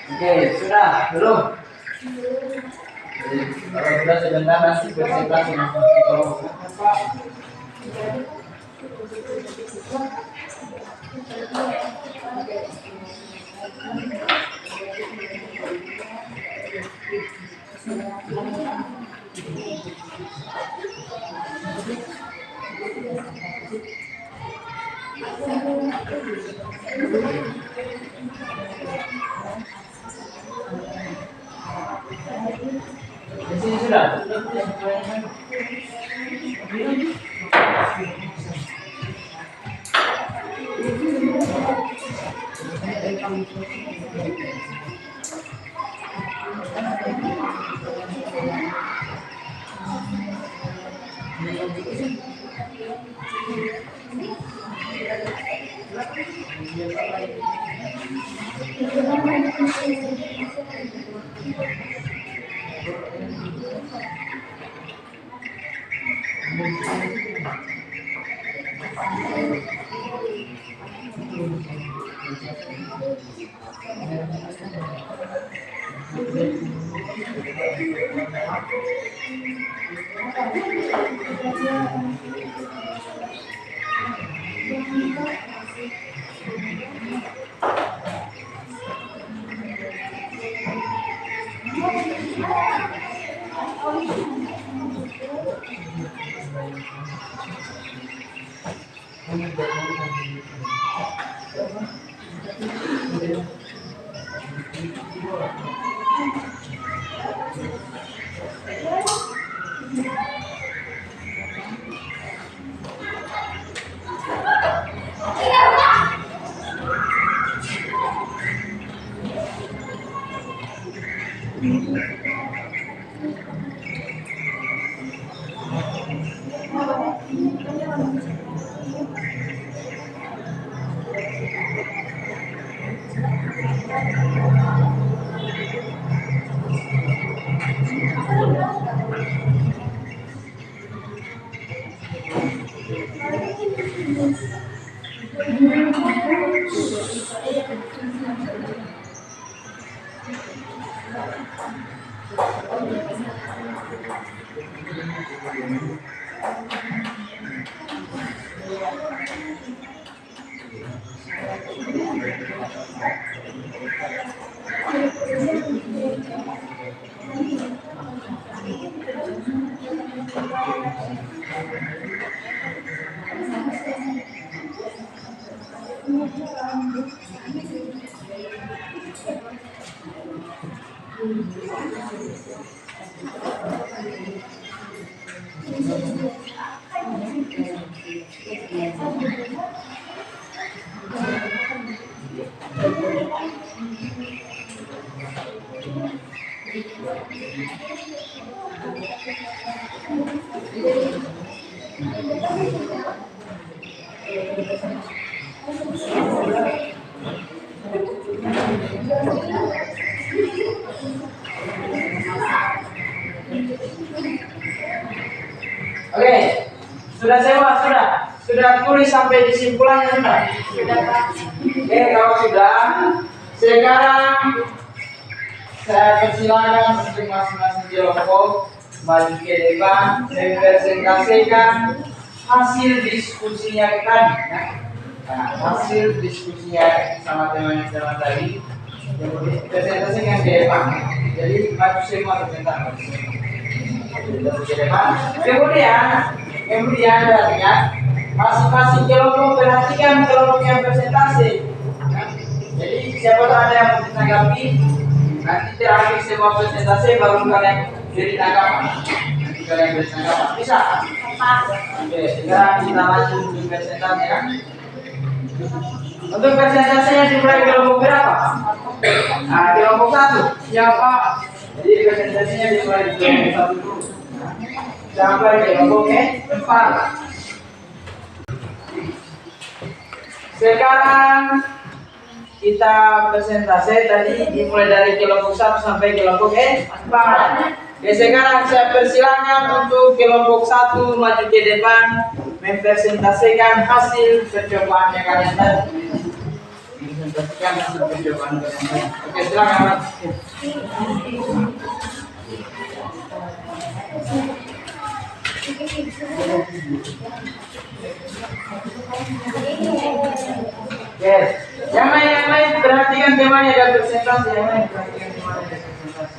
Oke, sudah belum? Jadi, kalau sudah sebentar nanti presentasi nanti. Di sini sudah. Oke, sudah sewa, sudah tulis sampai kesimpulannya sudah. Oke, kalau sudah, sekarang saya persilakan untuk masing-masing kelompok maju ke depan mempresentasikan hasil diskusinya tadi. Nah, hasil diskusinya sama teman-teman tadi yang presentasikan ke depan. Jadi maju semua sebentar. Kemudian artinya masing-masing kelompok perhatikan kelompok yang presentasi. Jadi siapa tahu ada yang ditanggapi, nanti terakhir semua presentasi baru kalian jadi tanggapan. Nanti kalian bertanggapan bisa. Oke, sekarang kita lanjut di presentasi ya. Untuk presentasinya dimulai kelompok berapa? Nah, kelompok 1 siapa? Jadi presentasinya dimulai di kelompok 1 dulu. Sampai kelompok 4. Sekarang kita presentasi tadi dimulai dari kelompok 1 sampai kelompok 4. Ya, sekarang saya persilakan untuk kelompok 1 maju ke depan mempresentasikan hasil percobaannya kalian tadi. Presentasikan hasil percobaan kalian. Oke, silakan Mas. Yes. Yang lain perhatikan temanya dan presentasi. Yang lain perhatikan temanya dan presentasi.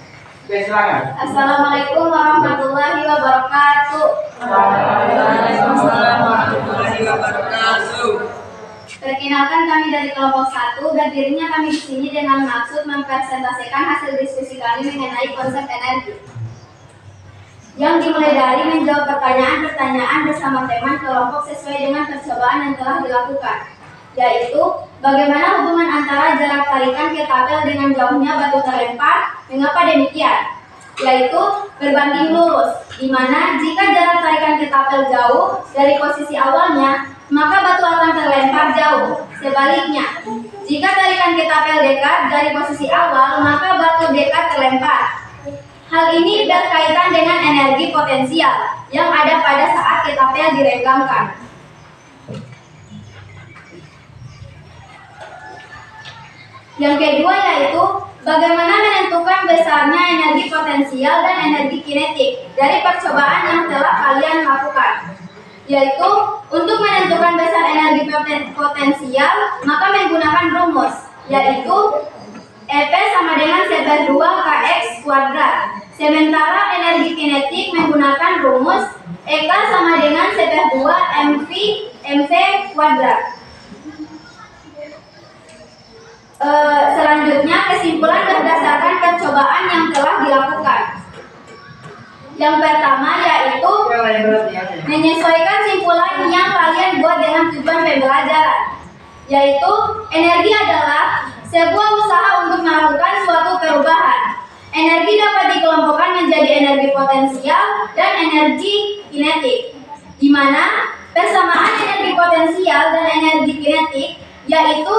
Oke, silakan. Assalamualaikum warahmatullahi wabarakatuh. Waalaikumsalam warahmatullahi wabarakatuh. Perkenalkan, kami dari kelompok 1 dan dirinya kami di sini dengan maksud mempresentasikan hasil diskusi kami mengenai konsep energi. Yang dimulai dari menjawab pertanyaan-pertanyaan bersama teman kelompok sesuai dengan percobaan yang telah dilakukan, yaitu bagaimana hubungan antara jarak tarikan ketapel dengan jauhnya batu terlempar, mengapa demikian? Yaitu berbanding lurus, di mana jika jarak tarikan ketapel jauh dari posisi awalnya, maka batu akan terlempar jauh. Sebaliknya, jika tarikan ketapel dekat dari posisi awal, maka batu dekat terlempar. Hal ini berkaitan dengan energi potensial yang ada pada saat ketapel direnggangkan. Yang kedua yaitu bagaimana menentukan besarnya energi potensial dan energi kinetik dari percobaan yang telah kalian lakukan. Yaitu untuk menentukan besar energi potensial maka menggunakan rumus, yaitu EP sama dengan C/2 Kx kuadrat. Sementara energi kinetik menggunakan rumus EK sama dengan C/2 mv kuadrat. Selanjutnya kesimpulan berdasarkan percobaan yang telah dilakukan. Yang pertama yaitu menyesuaikan simpulan yang kalian buat dengan tujuan pembelajaran, yaitu energi adalah sebuah usaha untuk melakukan suatu perubahan. Energi dapat dikelompokkan menjadi energi potensial dan energi kinetik, di mana persamaan energi potensial dan energi kinetik yaitu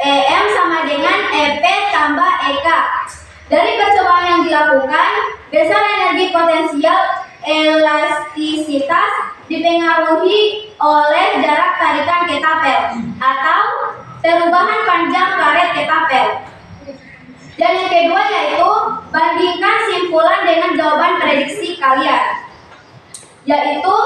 EM sama dengan EP tambah EK. Dari percobaan yang dilakukan, besar energi potensial elastisitas dipengaruhi oleh jarak tarikan ketapel atau perubahan panjang karet ketapel. Dan yang kedua yaitu bandingkan simpulan dengan jawaban prediksi kalian, yaitu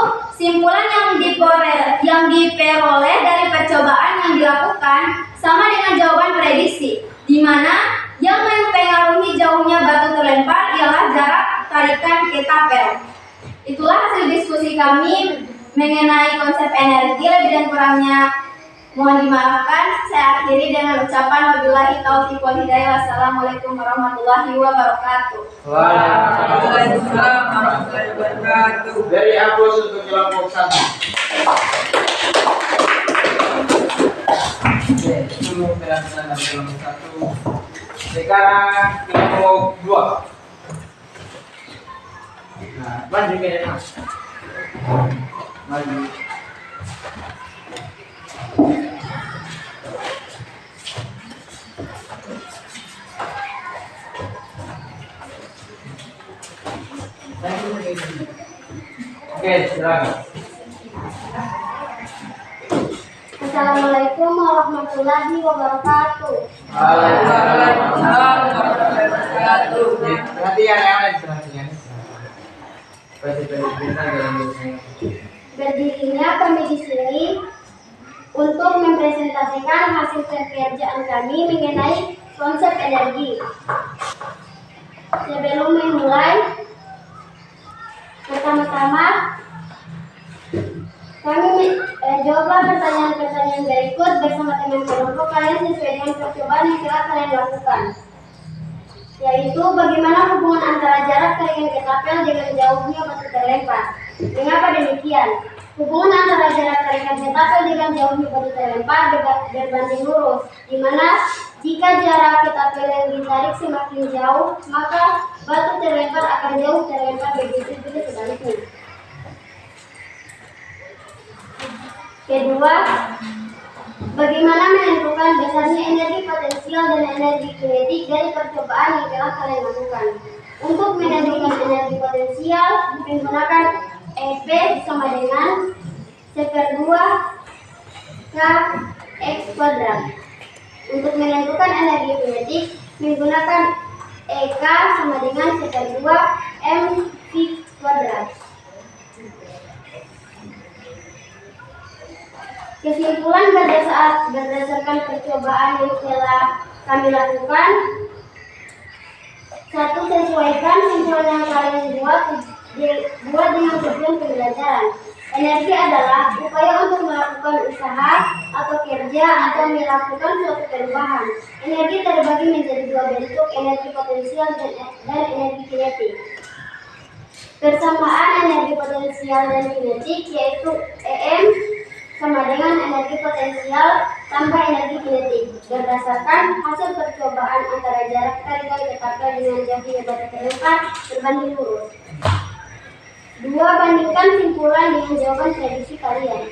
simpulan yang diperoleh dari percobaan yang dilakukan sama dengan jawaban prediksi, di mana yang mempengaruhi jauhnya batu terlempar ialah jarak tarikan ketapel. Itulah hasil diskusi kami mengenai konsep energi. Lebih dan kurangnya mohon dimaafkan. Saya akhiri dengan ucapan wabillahi taufiq wal hidayah. Wassalamualaikum warahmatullahi wabarakatuh. Waalaikumsalam warahmatullahi wabarakatuh. Dari Agus untuk kelompok 1. Oke, itu penjelasan dari kelompok 1. Sekarang kelompok 2. Nah, Maju ke depan. maju. Oke, silakan. Assalamualaikum warahmatullahi wabarakatuh. Waalaikumsalam warahmatullahi wabarakatuh. Perhatian yang ada di perhatian. Kita dalam dosen. Berdirinya kami di sini untuk mempresentasikan hasil pekerjaan kami mengenai konsep energi. Sebelum memulai, pertama-tama kami jawablah pertanyaan-pertanyaan berikut bersama teman kelompok kalian sesuai dengan percobaan yang telah kalian lakukan. Yaitu bagaimana hubungan antara jarak taringan ketapel dengan jauhnya batu terlempar. Mengapa demikian? Hubungan antara jarak taringan ketapel dengan jauhnya batu terlempar berbanding lurus, di mana jika jarak ketapel yang ditarik semakin jauh, maka batu terlempar akan jauh terlempar, begitu juga sebaliknya. Kedua, bagaimana menentukan besarnya energi potensial dan energi kinetik dari percobaan yang telah kalian lakukan. Untuk menentukan energi potensial, menggunakan EP sama dengan 1/2 kx kuadrat. Untuk menentukan energi kinetik, menggunakan EK sama dengan 1/2 mv kuadrat. Kesimpulan berdasarkan percobaan yang telah kami lakukan: 1. Sesuaikan simpulan yang kalian buat dengan tujuan pembelajaran. Energi adalah upaya untuk melakukan usaha atau kerja atau melakukan suatu perubahan. Energi terbagi menjadi dua bentuk, energi potensial dan energi kinetik. Persamaan energi potensial dan kinetik yaitu EM sama dengan energi potensial tambah energi kinetik berdasarkan hasil percobaan antara jarak taringan ketapel dengan jauhnya batu terlempar berbanding lurus. 2. Bandingkan simpulan dengan jawaban prediksi kalian.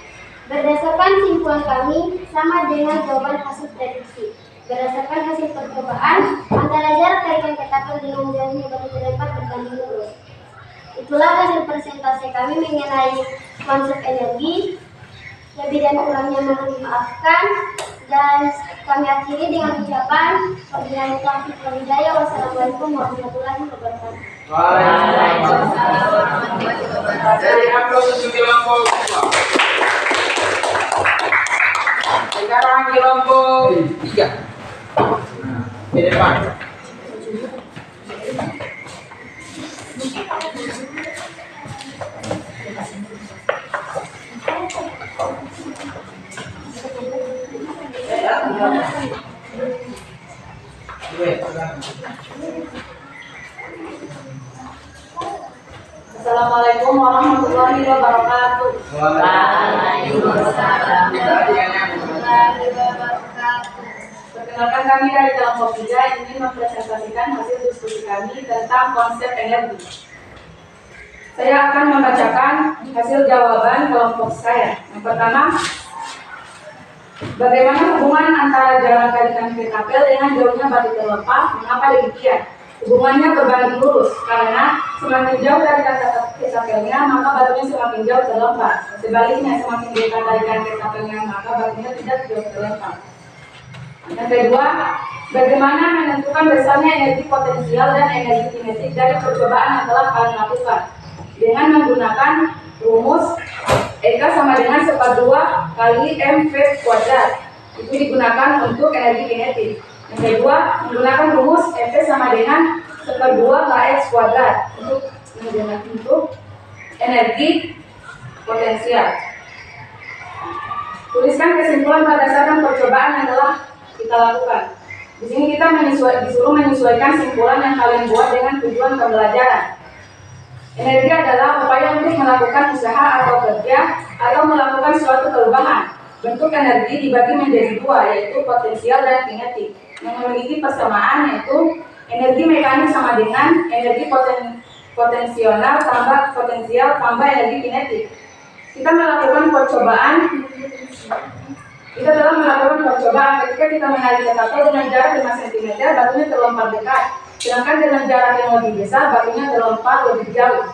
Berdasarkan simpulan kami sama dengan jawaban hasil prediksi. Berdasarkan hasil percobaan antara jarak taringan ketapel dengan jauhnya batu terlempar berbanding lurus. Itulah hasil presentasi kami mengenai konsep energi. Lebih dan kurangnya mohon dimaafkan, dan kami akhiri dengan ucapan wabillahi taufiq wal hidayah. Wassalamualaikum warahmatullahi wabarakatuh. Waalaikumsalam warahmatullahi wabarakatuh. Dari upload untuk kelompok 2. Sekarang kelompok 3. Di depan. Assalamualaikum warahmatullahi wabarakatuh. Waalaikumsalam. Perkenalkan, kami dari kelompok 3 ingin mempresentasikan hasil diskusi kami tentang konsep energi. Saya akan membacakan hasil jawaban kelompok saya. Yang pertama, bagaimana hubungan antara jarak taringan ketapel dengan jauhnya batu terlempar? Mengapa demikian? Hubungannya berbanding lurus, karena semakin jauh dari kata ketapelnya, maka batunya semakin jauh terlempar. Sebaliknya, semakin dekat dari kata ketapelnya, maka batunya tidak jauh terlempar. Yang kedua, bagaimana menentukan besarnya energi potensial dan energi kinetik dari percobaan yang telah kalian lakukan? Dengan menggunakan rumus EK sama dengan 1/2 kali mv kuadrat. Itu digunakan untuk energi kinetik. Yang kedua, menggunakan rumus F sama dengan 1/2 kx kuadrat untuk energi potensial. Tuliskan kesimpulan berdasarkan percobaan yang telah kita lakukan. Di sini kita disuruh menyesuaikan simpulan yang kalian buat dengan tujuan pembelajaran. Energi adalah upaya untuk melakukan usaha atau kerja atau melakukan suatu perubahan. Bentuk energi dibagi menjadi dua, yaitu potensial dan kinetik, yang memiliki persamaan, yaitu energi mekanik sama dengan energi potensional tambah potensial tambah energi kinetik. Kita melakukan percobaan. Kita telah melakukan percobaan ketika kita menarik ketapel dengan jarak 5 cm, batunya terlempar dekat. Sedangkan dengan jarak yang lebih besar, batunya terlempar lebih jauh.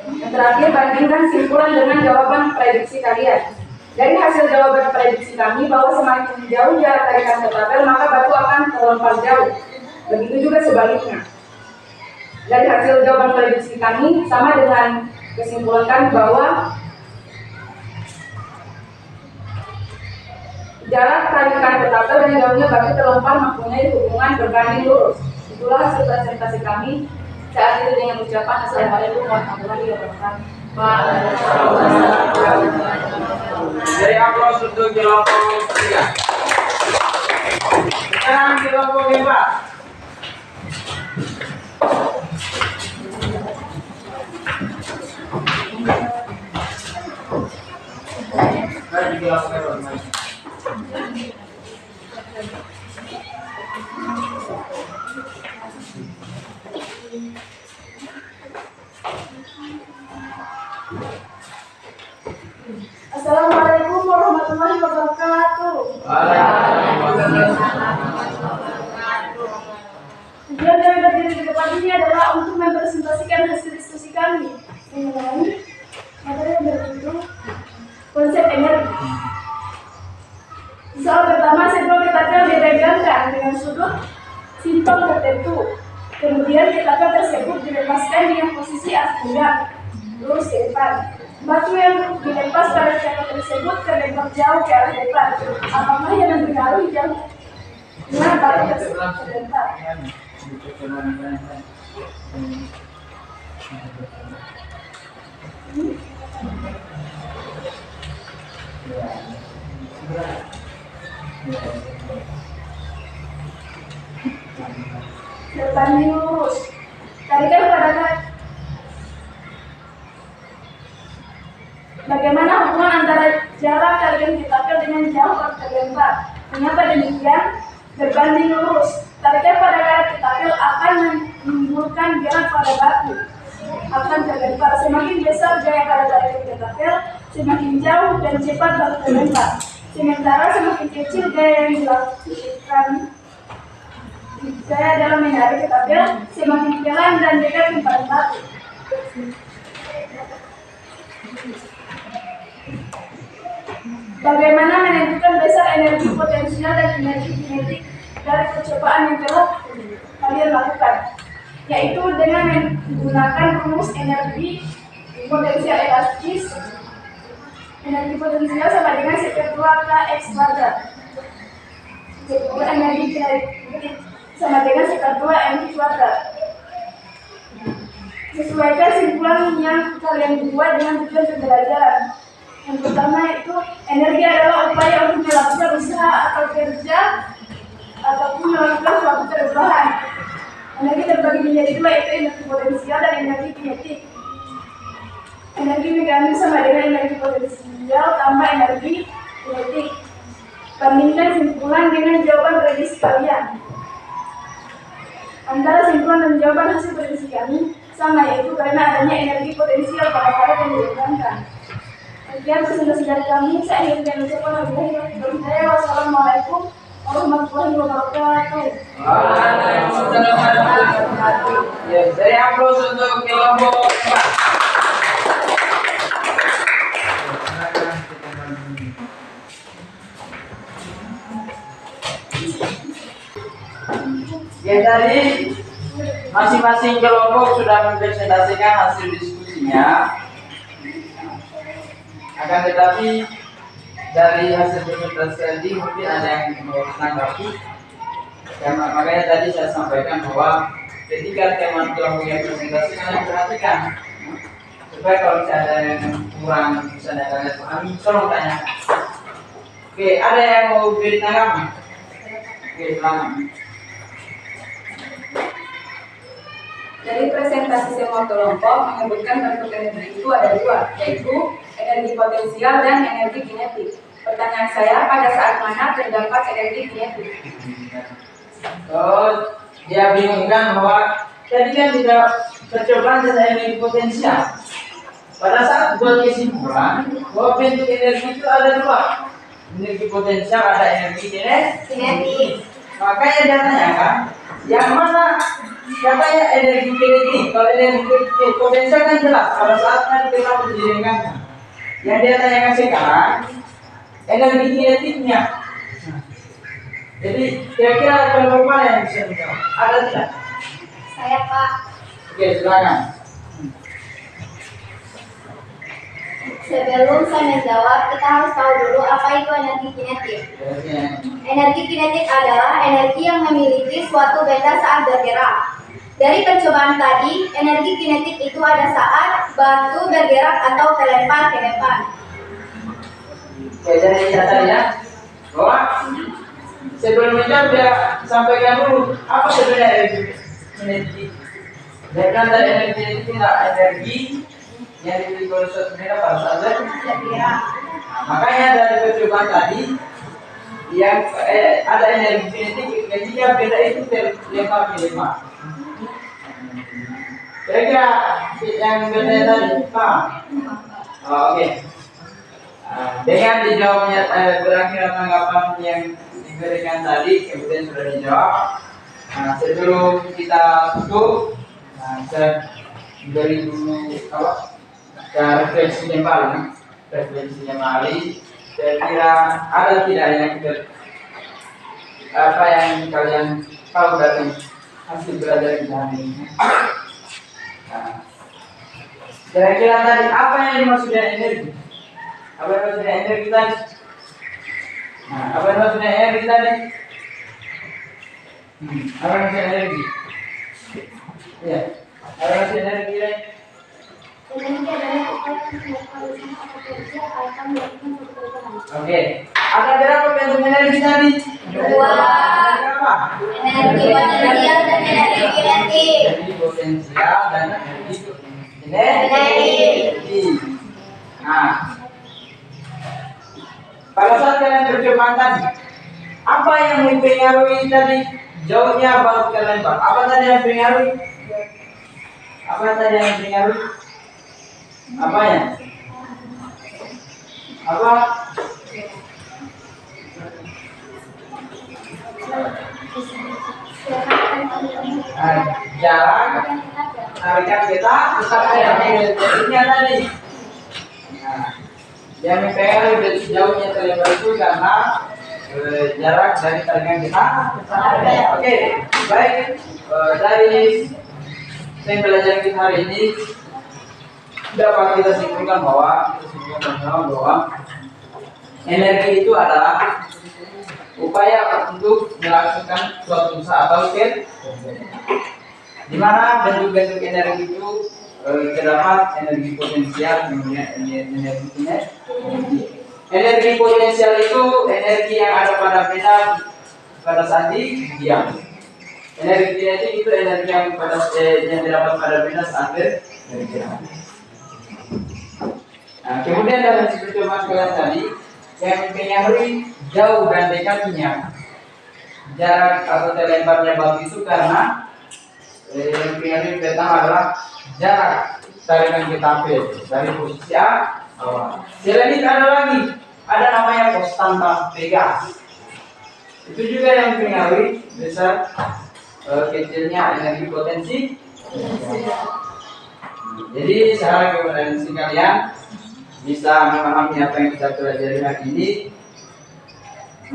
Yang terakhir, bandingkan simpulan dengan jawaban prediksi kalian. Dari hasil jawaban prediksi kami bahwa semakin jauh jarak tarikan ketapel, maka batu akan terlempar jauh. Begitu juga sebaliknya. Dari hasil jawaban prediksi kami sama dengan kesimpulan kami bahwa jarak tarikan ketapel dan jauhnya batu terlempar mempunyai hubungan berbanding lurus. Itulah hasil presentasi kami. Saat itu dengan ucapan Assalamualaikum warahmatullahi wabarakatuh. Dari aplaus untuk kelompok 3. Sekarang kelompok 4. Dari kelompok 4. Assalamualaikum warahmatullahi wabarakatuh. Tujuan dari berdiri di depan ini adalah untuk mempresentasikan hasil diskusi kami mengenai materi yang berjudul konsep energi. Soal pertama, simbol ketapel diregangkan dengan sudut simpang tertentu. Kemudian ketapel tersebut dilepaskan dengan posisi tegak lurus ke depan. Batu yang dilepas pada ketapel tersebut terlempar jauh ke arah depan. Apakah yang mempengaruhi jauh? Nah, batu tersebut terlempar. Berbanding lurus. Tarikan pada bagaimana hubungan antara jarak tarikan ketapel dengan jauh terlempar? Mengapa demikian? Berbanding lurus. Tarikan pada karet ketapel akan menimbulkan gerak pada batu. Akan terlempar. Semakin besar gaya pada tarikan ketapel, semakin jauh dan cepat batu terlempar. Sementara semakin kecil gaya yang dilakukan gaya dalam menarik ketapel, semakin pelan dan dekat kepada batu. Bagaimana menentukan besar energi potensial dan energi kinetik dari percobaan yang telah kalian lakukan? Yaitu dengan menggunakan rumus energi potensial elastis. Energi potensial sama dengan sekunder Kx kuadrat. Energi kinetik sama dengan sekunder mv kuadrat. Sesuaikan simpulan yang kalian buat dengan tujuan pembelajaran. Yang pertama itu energi adalah upaya untuk melakukan usaha atau kerja ataupun melakukan suatu perubahan. Energi terbagi menjadi dua, yaitu energi potensial dan energi kinetik. Energi mekanik sama dengan energi potensial tambah energi kinetik. Bandingkan simpulan dengan jawaban prediksi kalian. Antara simpulan dan jawaban hasil prediksi kami sama, yaitu karena adanya energi potensial pada karet yang diregangkan. Sekian presentasi dari kami. Saya ingin mengucapkan wassalamualaikum warahmatullahi wabarakatuh. Waalaikumsalam warahmatullahi wabarakatuh. Ya, dari aplaus untuk kelompok 4. Ya, tadi masing-masing kelompok sudah mempresentasikan hasil diskusinya. Akan tetapi dari hasil presentasi tadi mungkin ada yang mau menanggapi. Ya, makanya tadi saya sampaikan bahwa ketika teman kelompok yang presentasi kalian perhatikan, supaya kalau misalnya ada yang kurang misalnya kalian pahami, tolong tanya. Oke, ada yang mau beri tanggapan? Oke, silakan. Dari presentasi semua kelompok menyebutkan bentuk energi itu ada dua, yaitu energi potensial dan energi kinetik. Pertanyaan saya, pada saat mana terdapat energi kinetik? Oh, dia bingungkan bahwa tadi kan tidak percobaan tentang energi potensial. Pada saat buat kesimpulan bahwa bentuk energi itu ada dua, energi potensial, ada energi kinetik. Makanya dia tanyakan yang mana katanya energi kinetik. Kalau energi potensial kan jelas pada saat nanti kita menjadikan. Yang dia tanyakan sekarang energi kinetiknya. Jadi kira-kira kelompok mana yang bisa menjawab? Ada tidak? Saya Pak. Oke, silakan. Sebelum saya menjawab, kita harus tahu dulu apa itu energi kinetik. Energi kinetik adalah energi yang memiliki suatu benda saat bergerak. Dari percobaan tadi, energi kinetik itu ada saat batu bergerak atau terlempar ke depan. Oke, jadi tadi ya, bahwa sebelum menjawab dia sampaikan dulu apa sebenarnya energi kinetik. Dia bilang tadi energi kinetik tidak energi yang dimiliki oleh suatu benda pada saat bergerak. Makanya dari percobaan tadi yang ada energi kinetik ketika benda itu terlempar ke depan. Kira-kira yang benda tadi paham? Oh, oke. Dengan dijawabnya berakhir tanggapan yang diberikan tadi, kemudian sudah dijawab. Nah, sebelum kita tutup, saya beri dulu refleksi kembali. Saya kira ada tidak yang apa yang kalian tahu dari hasil belajar kita hari ini? Kira-kira tadi apa yang dimaksud dengan energi? Apa yang dimaksud dengan energi tadi? Apa yang dimaksud dengan energi tadi? Apa yang dimaksud energi? Ya, apa yang dimaksud energi tadi? Energi adalah upaya yang melakukan atau kerja akan melakukan suatu perubahan. Oke, ada berapa bentuk energi tadi? Dua. Berapa? Energi potensial dan energi kinetik. Energi potensial dan energi Kinetik. Nah, pada saat kalian percobaan tadi, apa yang mempengaruhi tadi jauhnya batu terlempar? Apa tadi yang mempengaruhi? Apa tadi yang mempengaruhi? Apanya? Apa? Jarak tarikan kita tetap ada bentuknya tadi. Nah, yang mempengaruhi jauhnya terlempar itu karena jarak dari tarikan kita tetap ada. Oke, baik. Dari pembelajaran kita hari ini dapat kita simpulkan bahwa energi itu adalah upaya untuk melakukan suatu usaha atau skill, di mana bentuk-bentuk energi itu terdapat energi potensial, kemudian energi kinetik. Energi potensial itu energi yang ada pada benda pada saat diam. Energi kinetik itu energi yang terdapat pada benda saat bergerak. Nah, kemudian dalam percobaan kalian tadi yang mempengaruhi jauh dan dekatnya jarak atau terlemparnya batu itu karena yang mempengaruhi pertama adalah jarak tarikan kita dari posisi A bawah. Selain itu ada lagi, ada namanya konstanta Vega. Itu juga yang mempengaruhi besar kecilnya energi potensi. Jadi saya harap kepada kalian bisa memahami apa yang kita pelajari hari ini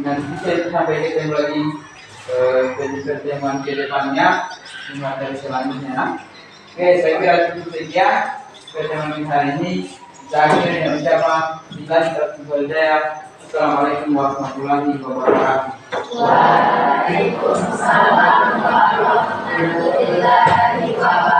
dan bisa sampai ketemu lagi pertemuan ke depannya di materi selanjutnya. Oke, saya kira cukup sekian pertemuan kita hari ini. Saya akhiri dengan ucapan Assalamualaikum warahmatullahi wabarakatuh. Waalaikumsalam warahmatullahi wabarakatuh.